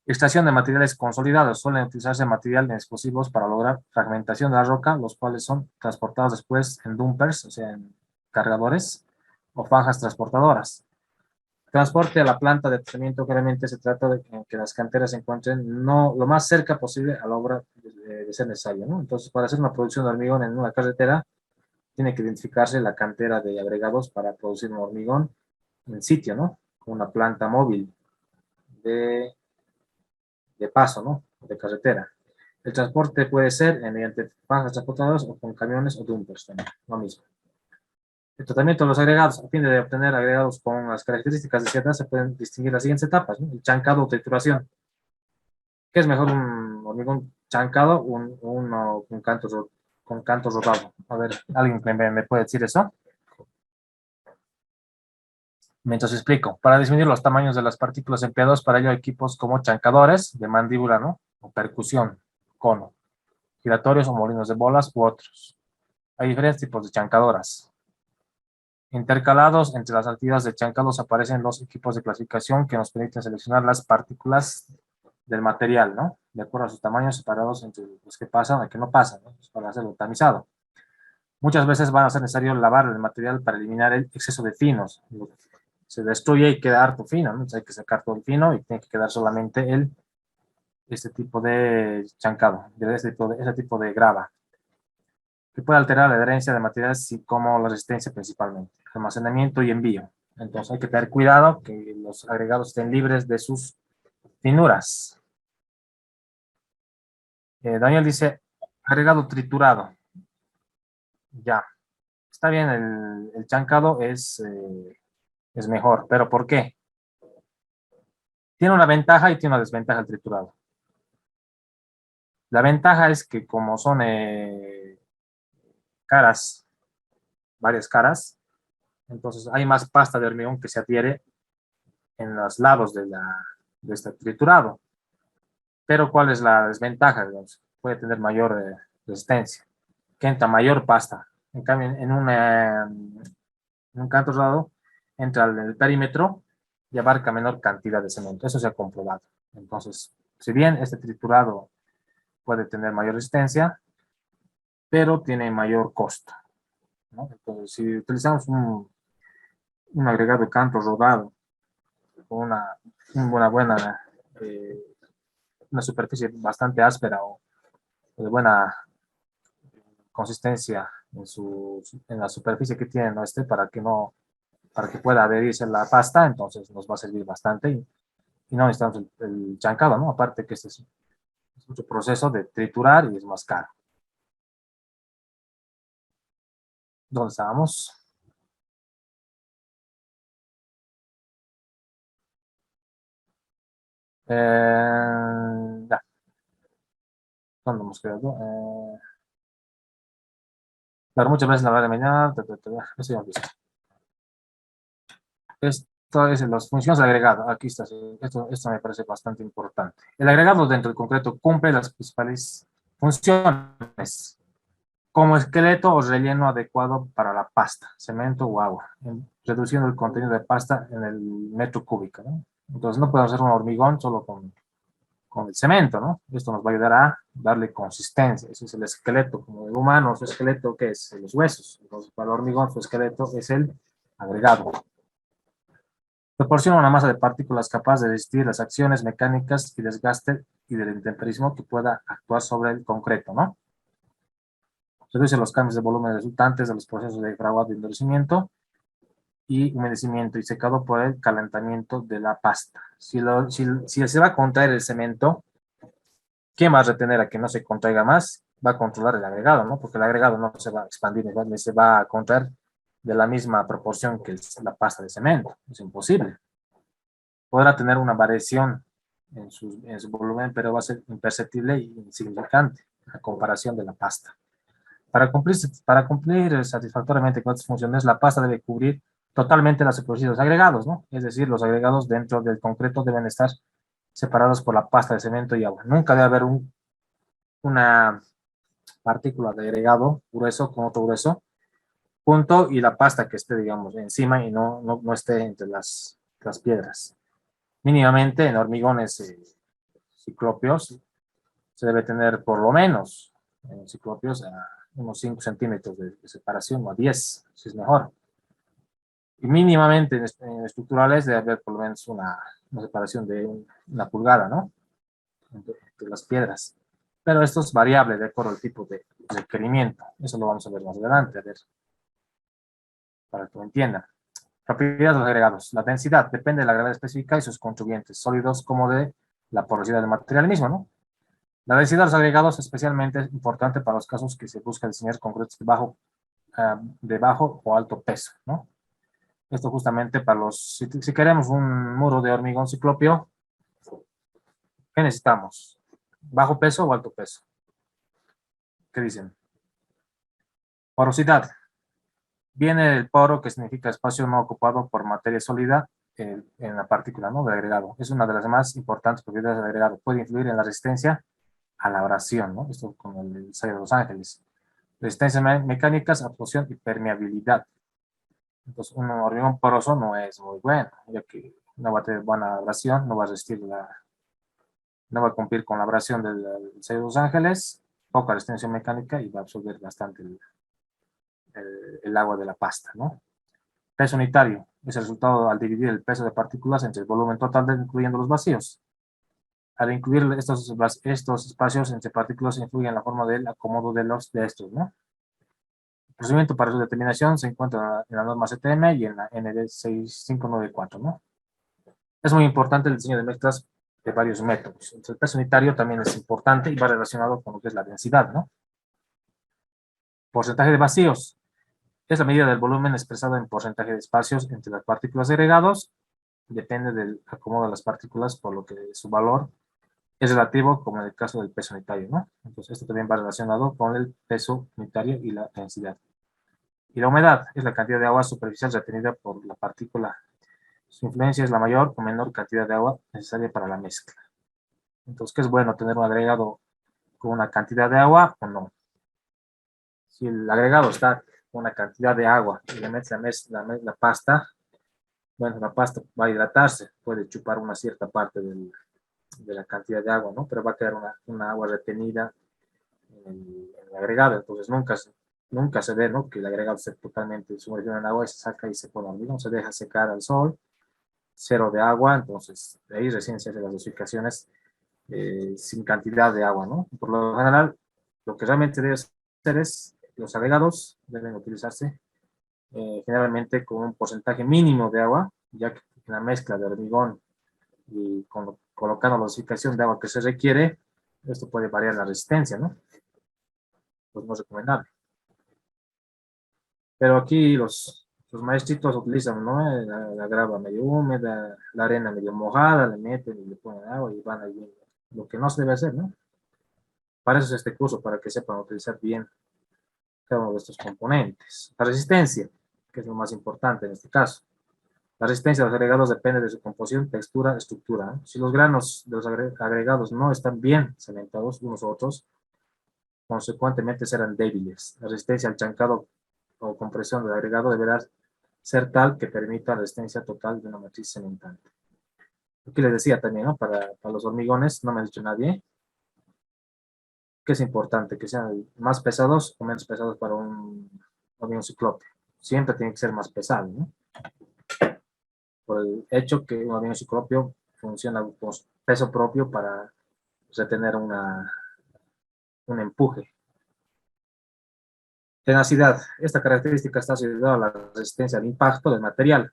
[SPEAKER 1] Extracción de materiales consolidados. Suelen utilizarse material de explosivos para lograr fragmentación de la roca, los cuales son transportados después en dumpers, o sea, en cargadores o fajas transportadoras. Transporte a la planta de tratamiento. Claramente se trata de que las canteras se encuentren lo más cerca posible a la obra de ser necesario, ¿no? Entonces, para hacer una producción de hormigón en una carretera, tiene que identificarse la cantera de agregados para producir un hormigón en sitio, ¿no? Con una planta móvil de paso, ¿no? De carretera. El transporte puede ser mediante fajas transportadoras o con camiones o dumpers también, lo mismo. El tratamiento de los agregados. A fin de obtener agregados con las características deseadas, se pueden distinguir las siguientes etapas, ¿no? El chancado o trituración. ¿Qué es mejor, un hormigón chancado o uno con canto rodado? A ver, ¿alguien me puede decir eso? Mientras explico, para disminuir los tamaños de las partículas empleados, para ello hay equipos como chancadores de mandíbula, ¿no? O percusión, cono, giratorios o molinos de bolas u otros. Hay diferentes tipos de chancadoras. Intercalados entre las actividades de chancados aparecen los equipos de clasificación que nos permiten seleccionar las partículas del material, ¿no? De acuerdo a sus tamaños separados entre los que pasan y que no pasan, ¿no? Para hacerlo tamizado. Muchas veces va a ser necesario lavar el material para eliminar el exceso de finos. Se destruye y queda harto fino, ¿no? Entonces hay que sacar todo el fino y tiene que quedar solamente este tipo de chancado, ese tipo de grava, que puede alterar la adherencia de materiales como la resistencia principalmente, almacenamiento y envío. Entonces hay que tener cuidado que los agregados estén libres de sus finuras. Daniel dice, agregado triturado. Ya, está bien, el chancado es mejor, pero ¿por qué? Tiene una ventaja y tiene una desventaja el triturado. La ventaja es que como son caras, varias caras, entonces hay más pasta de hormigón que se adhiere en los lados de este triturado. Pero ¿cuál es la desventaja? Digamos? Puede tener mayor resistencia, que entra mayor pasta. En cambio, en un canto rodado entra en el perímetro y abarca menor cantidad de cemento. Eso se ha comprobado. Entonces, si bien este triturado puede tener mayor resistencia, pero tiene mayor costo, ¿no? Entonces, si utilizamos un agregado de canto rodado con eh, una superficie bastante áspera o de buena consistencia en la superficie que tiene, ¿no? Para que pueda adherirse a la pasta, entonces nos va a servir bastante y no necesitamos el chancado, ¿no? Aparte que este es mucho proceso de triturar y es más caro. ¿Dónde estábamos? Ya, ¿dónde hemos quedado? Claro, muchas veces la hora de mañana, eso ya hemos visto. Esto es las funciones del agregado. Aquí está. Esto me parece bastante importante. El agregado dentro del concreto cumple las principales funciones como esqueleto o relleno adecuado para la pasta, cemento o agua, reduciendo el contenido de pasta en el metro cúbico, ¿no? Entonces no podemos hacer un hormigón solo con el cemento, ¿no? Esto nos va a ayudar a darle consistencia. Ese es el esqueleto, como el humano, su esqueleto, que es los huesos. Entonces, para el hormigón, su esqueleto es el agregado. Proporciona una masa de partículas capaz de resistir las acciones mecánicas y desgaste y del intemperismo que pueda actuar sobre el concreto, ¿no? Reduce los cambios de volumen resultantes de los procesos de fraguado y endurecimiento y humedecimiento y secado por el calentamiento de la pasta. Si se va a contraer el cemento, ¿qué va a retener a que no se contraiga más? Va a controlar el agregado, ¿no? Porque el agregado no se va a expandir, ni se va a contraer de la misma proporción que la pasta de cemento. Es imposible. Podrá tener una variación en su volumen, pero va a ser imperceptible y insignificante a comparación de la pasta. Para cumplir satisfactoriamente con estas funciones, la pasta debe cubrir totalmente la superficie de los agregados, ¿no? Es decir, los agregados dentro del concreto deben estar separados por la pasta de cemento y agua. Nunca debe haber una partícula de agregado grueso con otro grueso junto y la pasta que esté, digamos, encima y no esté entre las piedras. Mínimamente en hormigones ciclopios se debe tener por lo menos en ciclopios a unos 5 centímetros de separación o a 10, si es mejor. Y mínimamente en estructurales debe haber por lo menos una separación de una pulgada, ¿no? Entre las piedras. Pero esto es variable de acuerdo al tipo de requerimiento. Eso lo vamos a ver más adelante, a ver, para que lo entiendan. Propiedades de los agregados. La densidad depende de la gravedad específica y sus contribuyentes, sólidos como de la porosidad del material mismo, ¿no? La densidad de los agregados es especialmente importante para los casos que se busca diseñar concretos de bajo o alto peso, ¿no? Esto justamente para si queremos un muro de hormigón ciclopio, ¿qué necesitamos? ¿Bajo peso o alto peso? ¿Qué dicen? Porosidad. Viene el poro, que significa espacio no ocupado por materia sólida en la partícula, ¿no? Del agregado. Es una de las más importantes propiedades del agregado. Puede influir en la resistencia a la abrasión, ¿no? Esto con el ensayo de Los Ángeles. Resistencia mecánicas, absorción y permeabilidad. Entonces, un hormigón poroso no es muy bueno, ya que no va a tener buena abrasión, no va a cumplir con la abrasión del ensayo de Los Ángeles, poca resistencia mecánica y va a absorber bastante el agua de la pasta, ¿no? Peso unitario es el resultado al dividir el peso de partículas entre el volumen total, incluyendo los vacíos. Al incluir estos espacios entre partículas influye en la forma del acomodo de estos, ¿no? El procedimiento para su determinación se encuentra en la norma CTM y en la ND 6594, ¿no? Es muy importante el diseño de mezclas de varios métodos. Entonces, el peso unitario también es importante y va relacionado con lo que es la densidad, ¿no? Porcentaje de vacíos es la medida del volumen expresado en porcentaje de espacios entre las partículas agregados. Depende del acomodo de las partículas, por lo que su valor es relativo, como en el caso del peso unitario, ¿no? Entonces, esto también va relacionado con el peso unitario y la densidad. Y la humedad es la cantidad de agua superficial retenida por la partícula. Su influencia es la mayor o menor cantidad de agua necesaria para la mezcla. Entonces, ¿qué es bueno? ¿Tener un agregado con una cantidad de agua o no? Si el agregado está con una cantidad de agua y le metes la pasta, bueno, la pasta va a hidratarse, puede chupar una cierta parte de la cantidad de agua, ¿no? Pero va a quedar una agua retenida en el agregado, entonces nunca se ve, ¿no? Que el agregado esté totalmente sumergido en el agua y se saca y se pone hormigón, se deja secar al sol, cero de agua, entonces de ahí recién se hacen las dosificaciones sin cantidad de agua, ¿no? Por lo general, lo que realmente debe hacer es, los agregados deben utilizarse generalmente con un porcentaje mínimo de agua, ya que la mezcla de hormigón y colocando la dosificación de agua que se requiere, esto puede variar la resistencia, ¿no? Pues no es recomendable. Pero aquí los maestritos utilizan, ¿no? La grava medio húmeda, la arena medio mojada, le meten y le ponen agua y van ahí viendo. Lo que no se debe hacer, ¿no? Para eso es este curso, para que sepan utilizar bien cada uno de estos componentes. La resistencia, que es lo más importante en este caso. La resistencia de los agregados depende de su composición, textura, estructura, ¿no? Si los granos de los agregados no están bien cementados unos a otros, consecuentemente serán débiles. La resistencia al chancado o compresión del agregado deberá ser tal que permita la resistencia total de una matriz cementante. Aquí les decía también, ¿no? Para los hormigones, no me ha dicho nadie, que es importante que sean más pesados o menos pesados para un hormigón ciclope. Siempre tiene que ser más pesado, ¿no? Por el hecho que un hormigón ciclopio funciona con peso propio para retener un empuje. Tenacidad. Esta característica está asociada a la resistencia al impacto del material.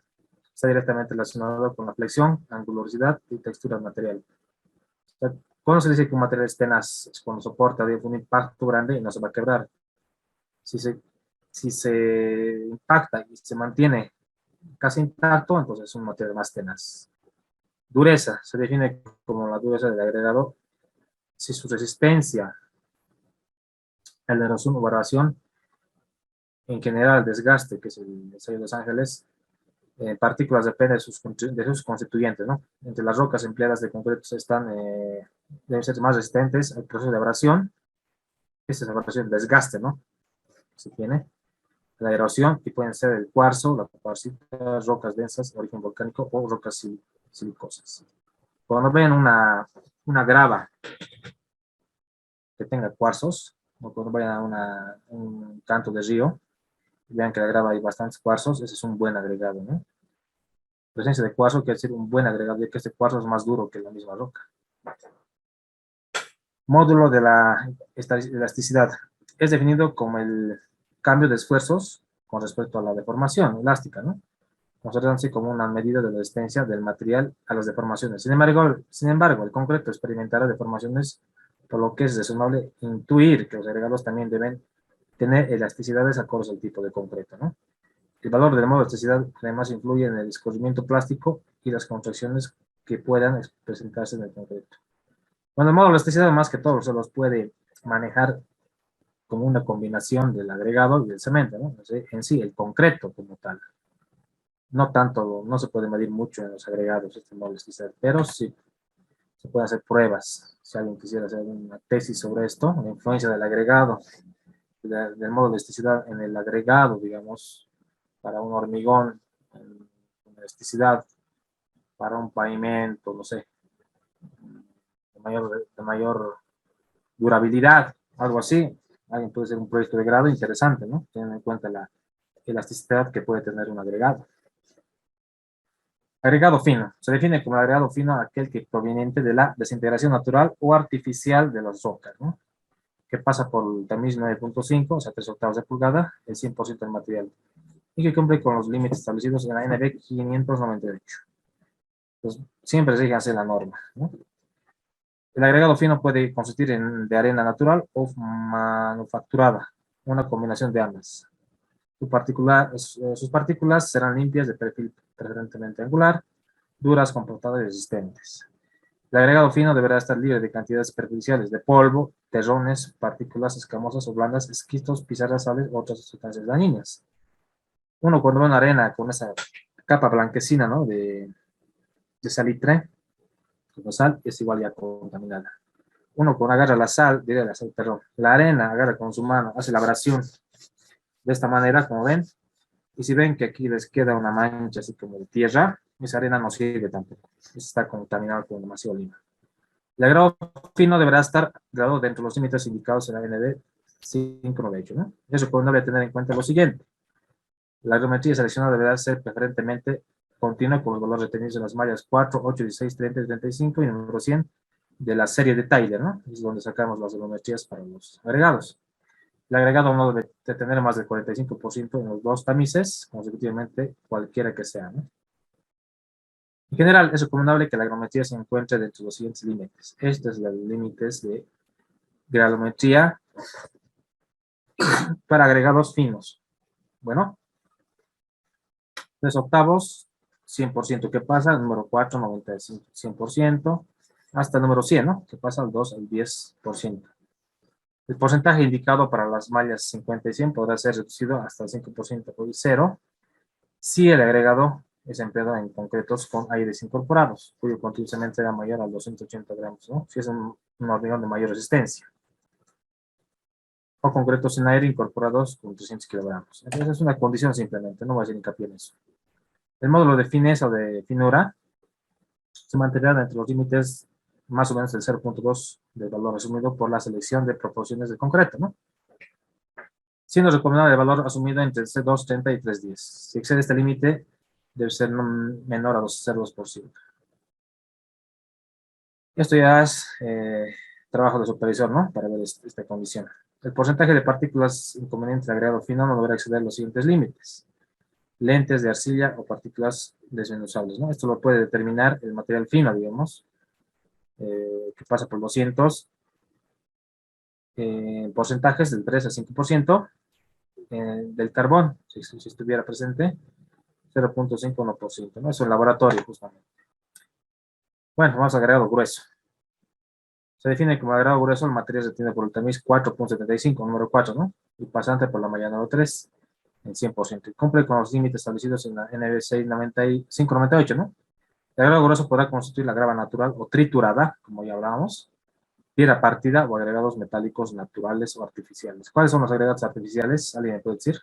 [SPEAKER 1] Está directamente relacionado con la flexión, angulosidad y textura del material. O sea, cuando se dice que un material es tenaz, es cuando soporta un impacto grande y no se va a quebrar. Si se, si se impacta y se mantiene casi intacto, entonces es un material más tenaz. Dureza. Se define como la dureza del agregado si su resistencia a la erosión o variación, en general el desgaste, que es el sello de Los Ángeles, partículas depende de sus constituyentes, ¿no? Entre las rocas empleadas de concreto deben ser más resistentes al proceso de abrasión, esta es la abrasión, desgaste, ¿no? Se tiene, la erosión, y pueden ser el cuarzo, la cuarcita, rocas densas de origen volcánico o rocas silicosas. Cuando vean una grava que tenga cuarzos, o cuando vayan a un canto de río, vean que la grava hay bastantes cuarzos, ese es un buen agregado, ¿no? Presencia de cuarzo quiere decir un buen agregado, ya que este cuarzo es más duro que la misma roca. Módulo de la elasticidad. Es definido como el cambio de esfuerzos con respecto a la deformación elástica, ¿no? Considerándose como una medida de la resistencia del material a las deformaciones. Sin embargo, el concreto experimentará deformaciones, por lo que es razonable intuir que los agregados también deben tener elasticidades acordes al tipo de concreto, ¿no? El valor del modo de elasticidad además influye en el escurrimiento plástico y las contracciones que puedan presentarse en el concreto. Bueno, el modo de elasticidad más que todo se los puede manejar como una combinación del agregado y del cemento, ¿no? En sí, el concreto como tal. No tanto, no se puede medir mucho en los agregados este modo de elasticidad, pero sí se pueden hacer pruebas. Si alguien quisiera hacer una tesis sobre esto, la influencia del agregado, del modo de elasticidad en el agregado, digamos, para un hormigón, en elasticidad, para un pavimento, no sé, de mayor durabilidad, algo así. Alguien puede ser un proyecto de grado interesante, ¿no? Teniendo en cuenta la elasticidad que puede tener un agregado. Agregado fino. Se define como agregado fino aquel que es proveniente de la desintegración natural o artificial de las rocas, ¿no? Que pasa por el tamiz 9.5, o sea, 3/8 de pulgada, el 100% del material, y que cumple con los límites establecidos en la NB 598. Pues siempre síganse la norma, ¿no? El agregado fino puede consistir de arena natural o manufacturada, una combinación de ambas. Sus partículas serán limpias de perfil preferentemente angular, duras, compactadas y resistentes. El agregado fino deberá estar libre de cantidades superficiales de polvo, terrones, partículas escamosas o blandas, esquistos, pizarras, sales u otras sustancias dañinas. Uno cuando ve una arena con esa capa blanquecina, ¿no? de salitre, como sal, es igual ya contaminada. Uno cuando agarra la sal, perdón, la arena agarra con su mano, hace la abrasión de esta manera, como ven, Y si ven que aquí les queda una mancha así como de tierra, esa arena no sirve tampoco. Está contaminada con demasiado lima. El agrado fino deberá estar graduado dentro de los límites indicados en la NB 598, ¿no? Es recomendable tener en cuenta lo siguiente. La geometría seleccionada deberá ser preferentemente continua con los valores retenidos en las mallas 4, 8, 16, 30 y 35 y número 100 de la serie de Tyler, ¿no? Es donde sacamos las geometrías para los agregados. El agregado no debe de tener más del 45% en los dos tamices, consecutivamente cualquiera que sea, ¿no? En general, es recomendable que la gradometría se encuentre dentro de los siguientes límites. Estos son los límites de gradometría para agregados finos. Bueno, 3 octavos, 100% que pasa, el número 4, 95, 100%, hasta el número 100, ¿no? Que pasa al 2 al 10%. El porcentaje indicado para las mallas 50 y 100 podrá ser reducido hasta el 5% por 0 si el agregado es empleado en concretos con aires incorporados, cuyo contenido será mayor a 280 gramos, ¿no? Si es un hormigón de mayor resistencia. O concretos en aire incorporados con 300 kilogramos. Entonces es una condición simplemente, no voy a hacer hincapié en eso. El módulo de fineza o de finura se mantendrá entre los límites más o menos del 0.2 del valor asumido por la selección de proporciones de concreto, ¿no? Siendo recomendable el valor asumido entre C230 y 310. Si excede este límite, debe ser menor a los 0,2%. Esto ya es trabajo de supervisor, ¿no? Para ver esta condición. El porcentaje de partículas inconvenientes de agregado fino no deberá exceder los siguientes límites. Lentes de arcilla o partículas desmenuzables, ¿no? Esto lo puede determinar el material fino, digamos, que pasa por 200, porcentajes del 3 a 5%, del carbón, si estuviera presente, 0.51%, ¿no? Es un laboratorio, justamente. Bueno, vamos a agregado grueso. Se define como agregado grueso el material retenido por el tamiz 4.75, número 4, ¿no? Y pasante por la malla número 3, en 100%. Y cumple con los límites establecidos en la NB 598, ¿no? El agregado grueso podrá constituir la grava natural o triturada, como ya hablábamos, piedra partida o agregados metálicos naturales o artificiales. ¿Cuáles son los agregados artificiales? ¿Alguien me puede decir?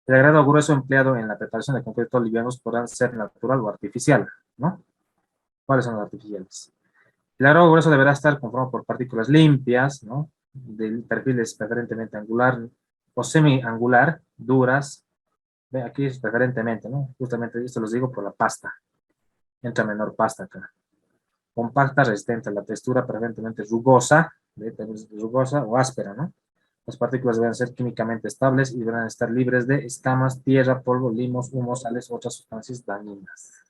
[SPEAKER 1] El agregado grueso empleado en la preparación de concreto livianos podrá ser natural o artificial, ¿no? ¿Cuáles son los artificiales? El agregado grueso deberá estar conformado por partículas limpias, ¿no? De perfiles preferentemente angular o semi-angular, duras. Ve, aquí es preferentemente, ¿no? Justamente esto los digo por la pasta. Entra menor pasta acá. Compacta, resistente a la textura, preferentemente rugosa, rugosa o áspera, ¿no? Las partículas deben ser químicamente estables y deberán estar libres de escamas, tierra, polvo, limos, humos, sales u otras sustancias dañinas.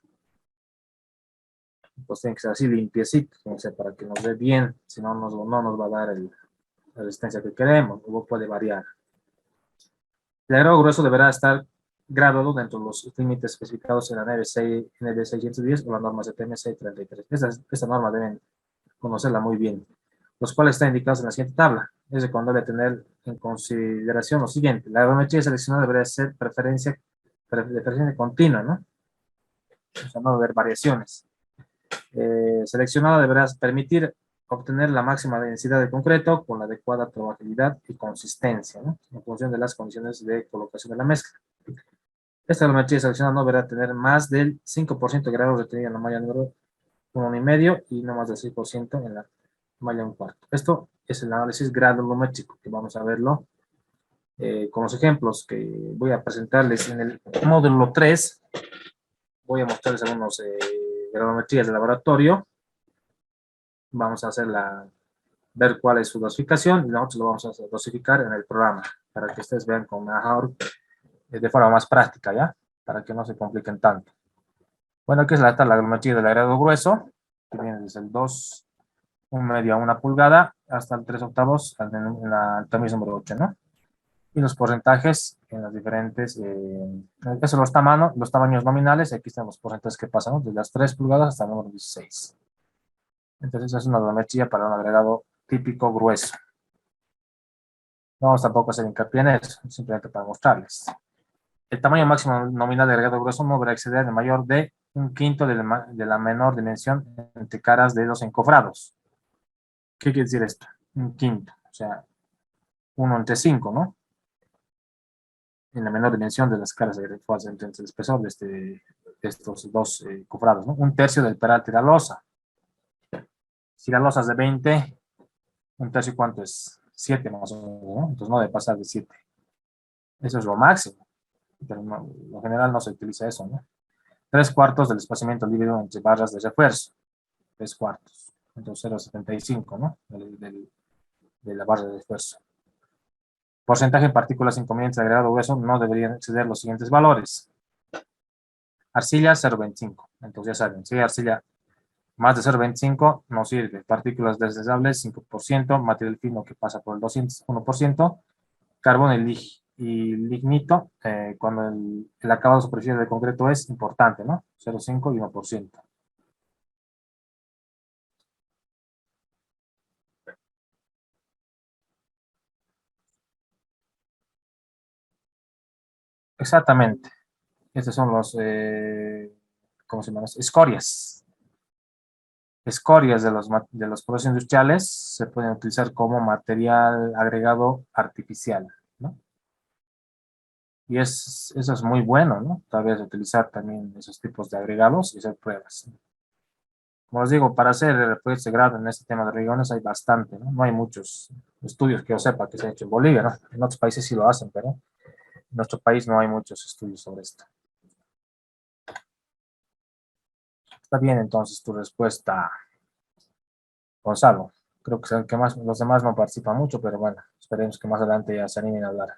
[SPEAKER 1] Pues tiene que ser así limpiecito, para que nos dé bien, si no, no nos va a dar la resistencia que queremos, o puede variar. El agregado grueso deberá estar graduado dentro de los límites especificados en la NB 610 o la norma CTM 633. Esta norma deben conocerla muy bien, los cuales están indicados en la siguiente tabla. Es recomendable tener en consideración lo siguiente: la geometría seleccionada debería ser de preferencia continua, ¿no? O sea, no haber variaciones. Seleccionada deberá permitir obtener la máxima densidad de concreto con la adecuada trabajabilidad y consistencia, ¿no? En función de las condiciones de colocación de la mezcla. Esta geometría seleccionada no deberá tener más del 5% de grados retenido en la malla número 1,5 y no más del 6% en la malla 1/4. Esto es el análisis granulométrico, que vamos a verlo con los ejemplos que voy a presentarles en el módulo 3. Voy a mostrarles algunos granulometrías de laboratorio. Vamos a ver cuál es su dosificación y nosotros lo vamos a dosificar en el programa para que ustedes vean con mejor, de forma más práctica, ¿ya? Para que no se compliquen tanto. Bueno, aquí es la granulometría del agregado grueso, que viene desde el 2, 1/2 a 1 pulgada, hasta el 3 octavos, en la tamiz número 8, ¿no? Y los porcentajes en las diferentes, estos son los tamaños nominales, aquí están los porcentajes que pasan, ¿no? Desde las 3 pulgadas hasta el número 16. Entonces es una granulometría para un agregado típico grueso. No vamos tampoco a hacer hincapié en eso, simplemente para mostrarles. El tamaño máximo nominal de agregado grueso no deberá exceder el mayor de 1/5 de la menor dimensión entre caras de los encofrados. ¿Qué quiere decir esto? 1/5, o sea, 1 entre 5, ¿no? en la menor dimensión de las escalas agregadas entre el espesor de estos dos cofrados, ¿no? Un tercio del peralte de la losa. Si la losa es de 20, un tercio, ¿cuánto es? 7 más o menos, ¿no? Entonces no debe pasar de 7. Eso es lo máximo. Pero no, en general no se utiliza eso, ¿no? 3/4 del espaciamiento libre entre barras de refuerzo. 3/4. Entonces 0,75, ¿no? De la barra de refuerzo. Porcentaje en partículas inconvenientes de agregado grueso no deberían exceder los siguientes valores. Arcilla 0,25. Entonces ya saben, si hay arcilla más de 0,25 no sirve. Partículas deslizables 5%, material fino que pasa por el 201%, carbón y lignito, cuando el acabado superficial del concreto es importante, ¿no? 0,5 y 1%. Exactamente. Estos son los, ¿cómo se llaman? Escorias. Escorias de los procesos industriales se pueden utilizar como material agregado artificial, ¿no? Y eso es muy bueno, ¿no? Tal vez utilizar también esos tipos de agregados y hacer pruebas. Como les digo, para hacer proyectos de grado en este tema de regiones hay bastante, ¿no? No hay muchos estudios que yo sepa que se han hecho en Bolivia, ¿no? En otros países sí lo hacen, pero en nuestro país no hay muchos estudios sobre esto. Está bien entonces tu respuesta, Gonzalo. Creo que es el que más, los demás no participan mucho, pero bueno, esperemos que más adelante ya se animen a hablar.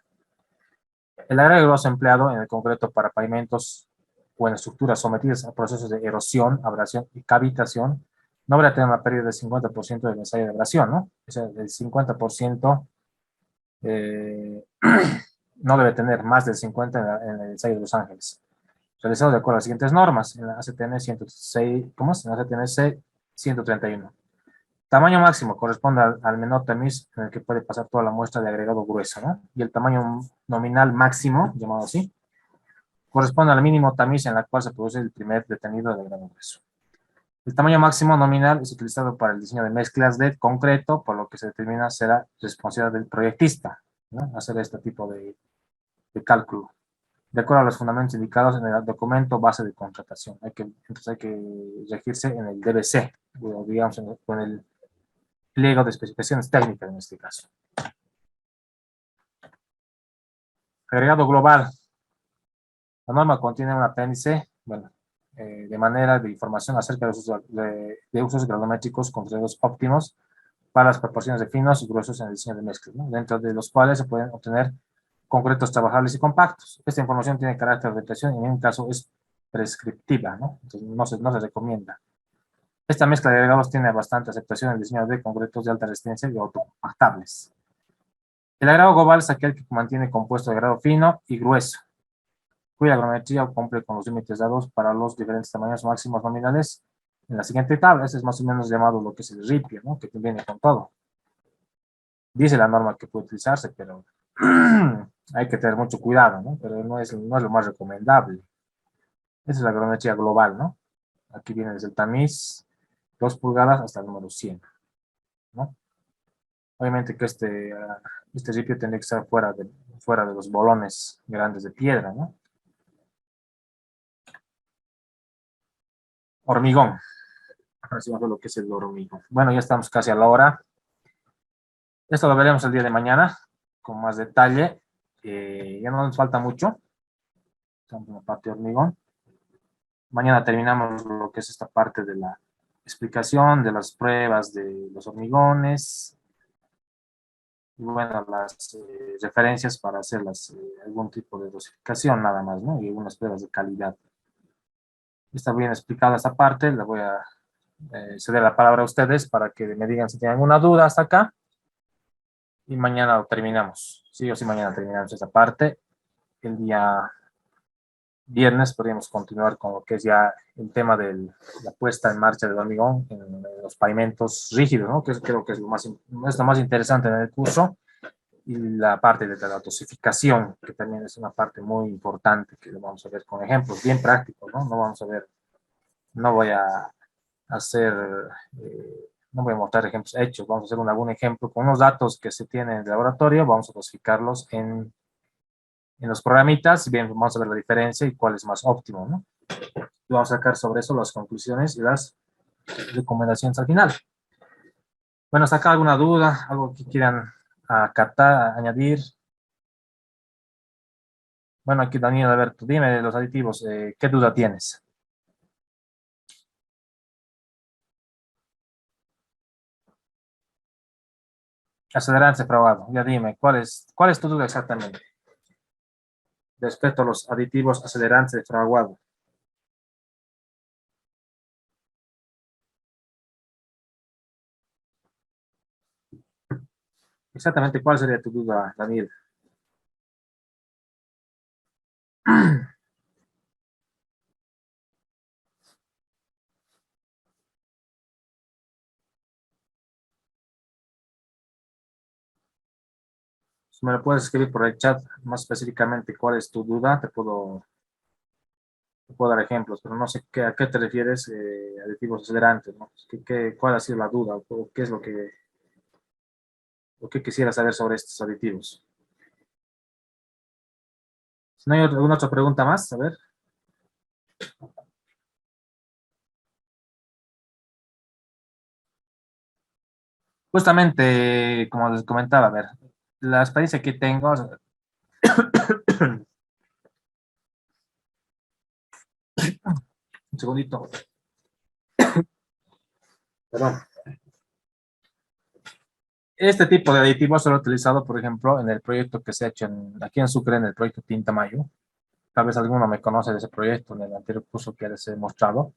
[SPEAKER 1] El agregado es empleado en el concreto para pavimentos o en estructuras sometidas a procesos de erosión, abrasión y cavitación. No debería tener una pérdida del 50% del ensayo de abrasión, ¿no? O sea, el 50% no debe tener más del 50% en el ensayo de Los Ángeles. Realizado de acuerdo a las siguientes normas, en la ACTN 106, ¿cómo es? En la ACTN 131. Tamaño máximo corresponde al menor tamiz en el que puede pasar toda la muestra de agregado grueso, ¿no? Y el tamaño nominal máximo, llamado así, corresponde al mínimo tamiz en la cual se produce el primer detenido de agregado grueso. El tamaño máximo nominal es utilizado para el diseño de mezclas de concreto, por lo que se determina será responsabilidad del proyectista, ¿no? Hacer este tipo de cálculo, de acuerdo a los fundamentos indicados en el documento base de contratación. Entonces hay que regirse en el DBC, o digamos, con el pliego de especificaciones técnicas en este caso. Agregado global. La norma contiene un apéndice, bueno, de manera de información acerca de usos granulométricos controlados óptimos para las proporciones de finos y gruesos en el diseño de mezclas, ¿no? Dentro de los cuales se pueden obtener concretos trabajables y compactos. Esta información tiene carácter de orientación y en un caso es prescriptiva, ¿no? Entonces no se recomienda. Esta mezcla de agregados tiene bastante aceptación en el diseño de concretos de alta resistencia y autocompactables. El agregado global es aquel que mantiene compuesto de grado fino y grueso, cuya granulometría cumple con los límites dados para los diferentes tamaños máximos nominales en la siguiente tabla. Este es más o menos llamado lo que es el ripio, ¿no? Que viene con todo. Dice la norma que puede utilizarse, pero hay que tener mucho cuidado, ¿no? Pero no es lo más recomendable. Esa es la granulometría global, ¿no? Aquí viene desde el tamiz 2 pulgadas hasta el número 100, ¿no? Obviamente que este ripio tendría que estar fuera de los bolones grandes de piedra, ¿no? Hormigón. Ahora sí vamos a ver lo que es el hormigón. Bueno, ya estamos casi a la hora. Esto lo veremos el día de mañana con más detalle. Ya no nos falta mucho. Estamos en la parte de hormigón. Mañana terminamos lo que es esta parte de la explicación de las pruebas de los hormigones. Y bueno, las referencias para hacer algún tipo de dosificación nada más, ¿no? Y algunas pruebas de calidad. Está bien explicada esta parte. Le voy a ceder la palabra a ustedes para que me digan si tienen alguna duda hasta acá. Y mañana lo terminamos. Sí o sí, mañana terminamos esta parte. El día viernes podríamos continuar con lo que es ya el tema de la puesta en marcha del hormigón en los pavimentos rígidos, ¿no? Que creo que es lo más interesante en el curso. Y la parte de la dosificación, que también es una parte muy importante, que lo vamos a ver con ejemplos bien prácticos, ¿no? No vamos a ver, no voy a hacer, no voy a mostrar ejemplos hechos, vamos a hacer algún ejemplo con unos datos que se tienen en el laboratorio, vamos a dosificarlos en los programitas, bien, vamos a ver la diferencia y cuál es más óptimo, ¿no? Y vamos a sacar sobre eso las conclusiones y las recomendaciones al final. Bueno, ¿hasta acá alguna duda? ¿Algo que quieran acatar, añadir? Bueno, aquí Daniel, a ver, tú dime los aditivos, ¿qué duda tienes? Acelerante probado, ya dime, cuál es tu duda exactamente? Respecto a los aditivos acelerantes de fraguado. Exactamente, ¿cuál sería tu duda, Daniel? Si me lo puedes escribir por el chat más específicamente cuál es tu duda, te puedo dar ejemplos, pero no sé a qué te refieres, aditivos acelerantes, ¿no? ¿Cuál ha sido la duda o qué es lo que quisiera saber sobre estos aditivos? Si no hay alguna otra pregunta más, a ver. Justamente, como les comentaba, a ver, la experiencia que tengo, un segundito, perdón. Este tipo de aditivos solo he utilizado, por ejemplo, en el proyecto que se ha hecho aquí en Sucre, en el proyecto Tinta Mayo. Tal vez alguno me conoce de ese proyecto en el anterior curso que les he mostrado.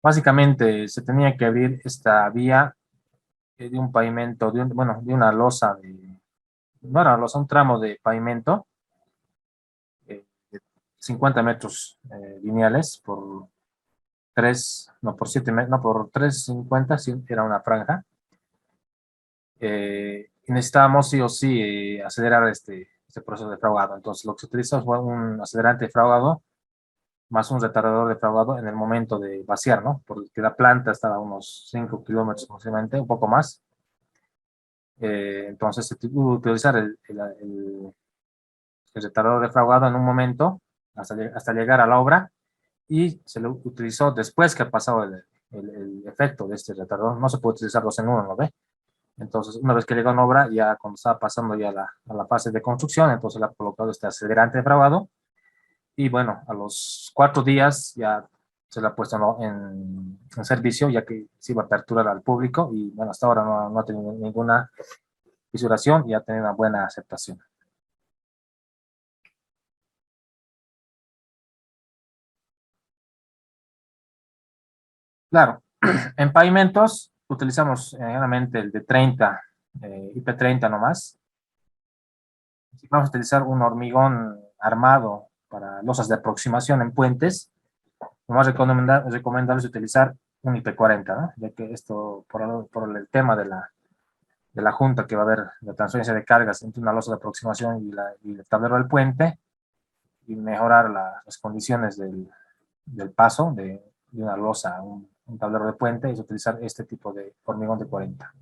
[SPEAKER 1] Básicamente, se tenía que abrir esta vía de un pavimento, bueno, de una losa, no era una losa, un tramo de pavimento de 50 metros lineales por 3 no por 7 no por 3,50, sí, era una franja. Y necesitábamos sí o sí acelerar este proceso de fraguado. Entonces, lo que se utilizó fue un acelerante de fraguado más un retardador de fraguado en el momento de vaciar, ¿no? Porque la planta estaba a unos 5 kilómetros aproximadamente, un poco más. Entonces, se tuvo que utilizar el retardador de fraguado en un momento hasta llegar a la obra y se lo utilizó después que ha pasado el efecto de este retardador. No se puede utilizar dos en uno, ¿no ve? Entonces, una vez que llegó a la obra, ya cuando estaba pasando ya a la fase de construcción, entonces le ha colocado este acelerante de fraguado y bueno, a los 4 días ya se la ha puesto en servicio, ya que se iba a aperturar al público y bueno, hasta ahora no ha tenido ninguna fisuración y ha tenido una buena aceptación. Claro, en pavimentos utilizamos generalmente el de 30, IP30 nomás. Si vamos a utilizar un hormigón armado para losas de aproximación en puentes, lo más recomendable es utilizar un IP40, ¿no? Ya que esto, por el tema de la junta que va a haber la transferencia de cargas entre una losa de aproximación y el tablero del puente y mejorar las condiciones del paso de una losa a un tablero de puente es utilizar este tipo de hormigón de 40.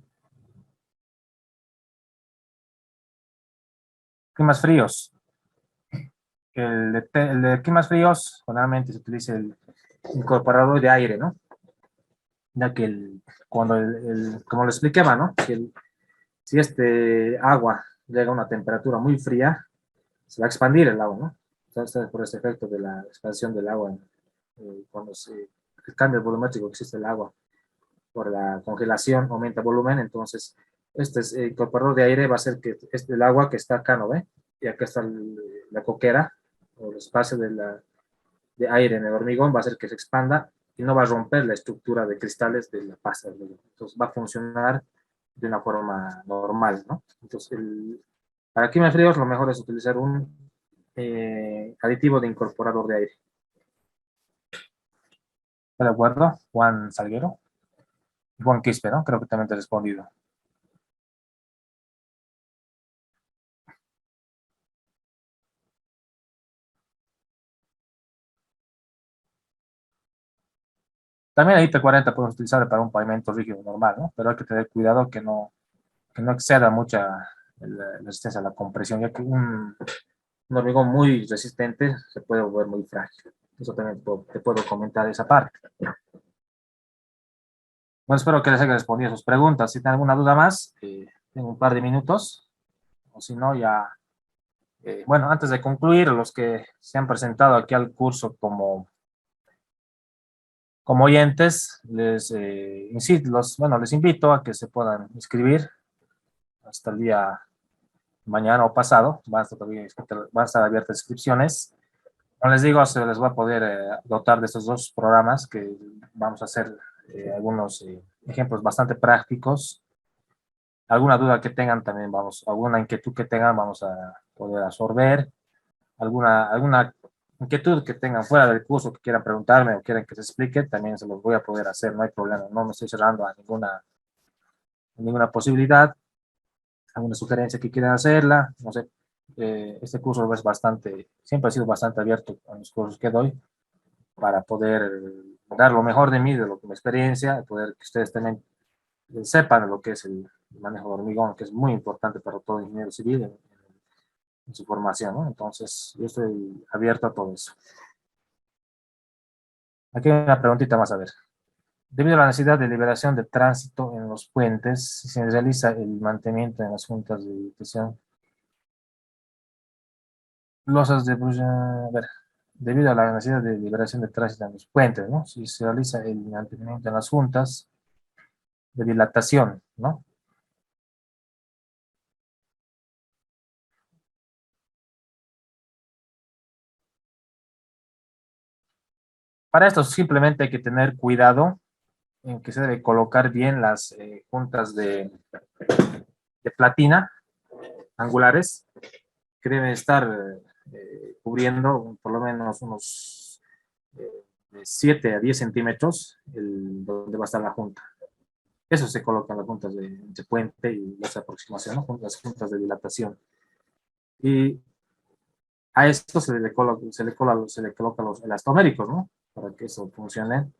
[SPEAKER 1] Climas fríos. El de climas fríos, generalmente se utiliza el incorporador de aire, ¿no? Ya que cuando como lo explicaba, ¿no? Si este agua llega a una temperatura muy fría, se va a expandir el agua, ¿no? Entonces, por ese efecto de la expansión del agua, cuando el cambio volumétrico que existe el agua por la congelación aumenta el volumen, entonces incorporador de aire va a hacer que el agua que está acá, ¿no ve? Y acá está la coquera, o el espacio de aire en el hormigón, va a hacer que se expanda y no va a romper la estructura de cristales de la pasta. Entonces va a funcionar de una forma normal, ¿no? Entonces, para climas fríos lo mejor es utilizar un aditivo de incorporador de aire. ¿Está de acuerdo? Juan Salguero. Juan Quispe, ¿no? Creo que también te he respondido. También el IP40 podemos utilizar para un pavimento rígido normal, ¿no? Pero hay que tener cuidado que no exceda la resistencia a la compresión, ya que un hormigón muy resistente se puede volver muy frágil. Eso también te puedo comentar esa parte. Bueno, espero que les haya respondido sus preguntas. Si tienen alguna duda más, tengo un par de minutos, o si no, ya... bueno, antes de concluir, los que se han presentado aquí al curso como oyentes, les invito a que se puedan inscribir hasta el día mañana o pasado. Van a estar abiertas inscripciones. Como les digo, se les va a poder dotar de estos dos programas que vamos a hacer algunos ejemplos bastante prácticos. Alguna duda que tengan también alguna inquietud que tengan vamos a poder absorber. Alguna inquietud que tengan fuera del curso que quieran preguntarme o quieran que se explique, también se los voy a poder hacer, no hay problema, no me estoy cerrando a ninguna posibilidad, alguna sugerencia que quieran hacerla, no sé, este curso siempre ha sido bastante abierto a los cursos que doy para poder dar lo mejor de mí, de lo que mi experiencia, poder que ustedes también sepan lo que es el manejo de hormigón, que es muy importante para todo ingeniero civil en su formación, ¿no? Entonces, yo estoy abierto a todo eso. Aquí hay una preguntita más a ver. Debido a la necesidad de liberación de tránsito en los puentes, se realiza el mantenimiento en las juntas de habitación. Losas de... a ver, debido a la necesidad de liberación de tránsito en los puentes, ¿no? Si se realiza el mantenimiento en las juntas de dilatación, ¿no? Para esto simplemente hay que tener cuidado en que se debe colocar bien las juntas de platina angulares que deben estar cubriendo por lo menos unos de 7 a 10 centímetros donde va a estar la junta. Eso se coloca en las juntas de puente y las aproximaciones, ¿no? Las juntas de dilatación. Y a esto se le coloca los elastoméricos, ¿no? Para que eso funcione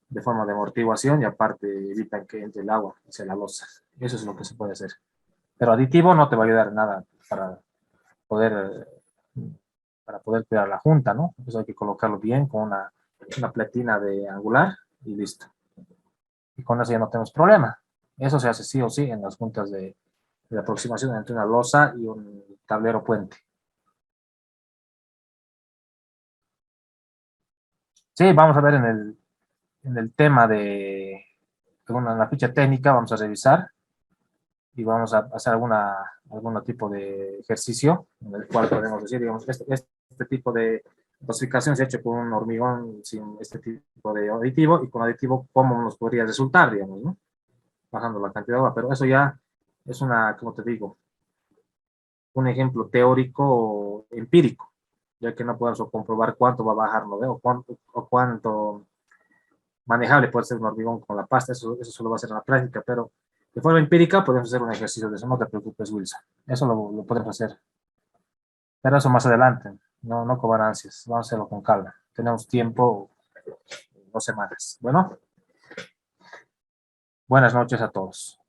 [SPEAKER 1] de forma de amortiguación y aparte evitan que entre el agua hacia la losa. Eso es lo que se puede hacer. Pero aditivo no te va a ayudar nada poder, para poder crear la junta, ¿no? Eso hay que colocarlo bien con una platina de angular y listo. Y con eso ya no tenemos problema. Eso se hace sí o sí en las juntas de aproximación entre una losa y un tablero puente. Sí, vamos a ver en el tema en la ficha técnica, vamos a revisar y vamos a hacer algún tipo de ejercicio en el cual podemos decir, digamos, este tipo de dosificación se ha hecho con un hormigón sin este tipo de aditivo y con aditivo, ¿cómo nos podría resultar, digamos, ¿no? Bajando la cantidad de agua, pero eso ya es como te digo, un ejemplo teórico o empírico, ya que no podemos comprobar cuánto va a bajar, ¿no? O cuánto manejable puede ser un hormigón con la pasta, eso solo va a ser en la práctica, pero de forma empírica podemos hacer un ejercicio de eso, no te preocupes, Wilson, eso lo podemos hacer, pero eso más adelante, no con ansias, vamos a hacerlo con calma, tenemos tiempo, 2 semanas. Bueno, buenas noches a todos.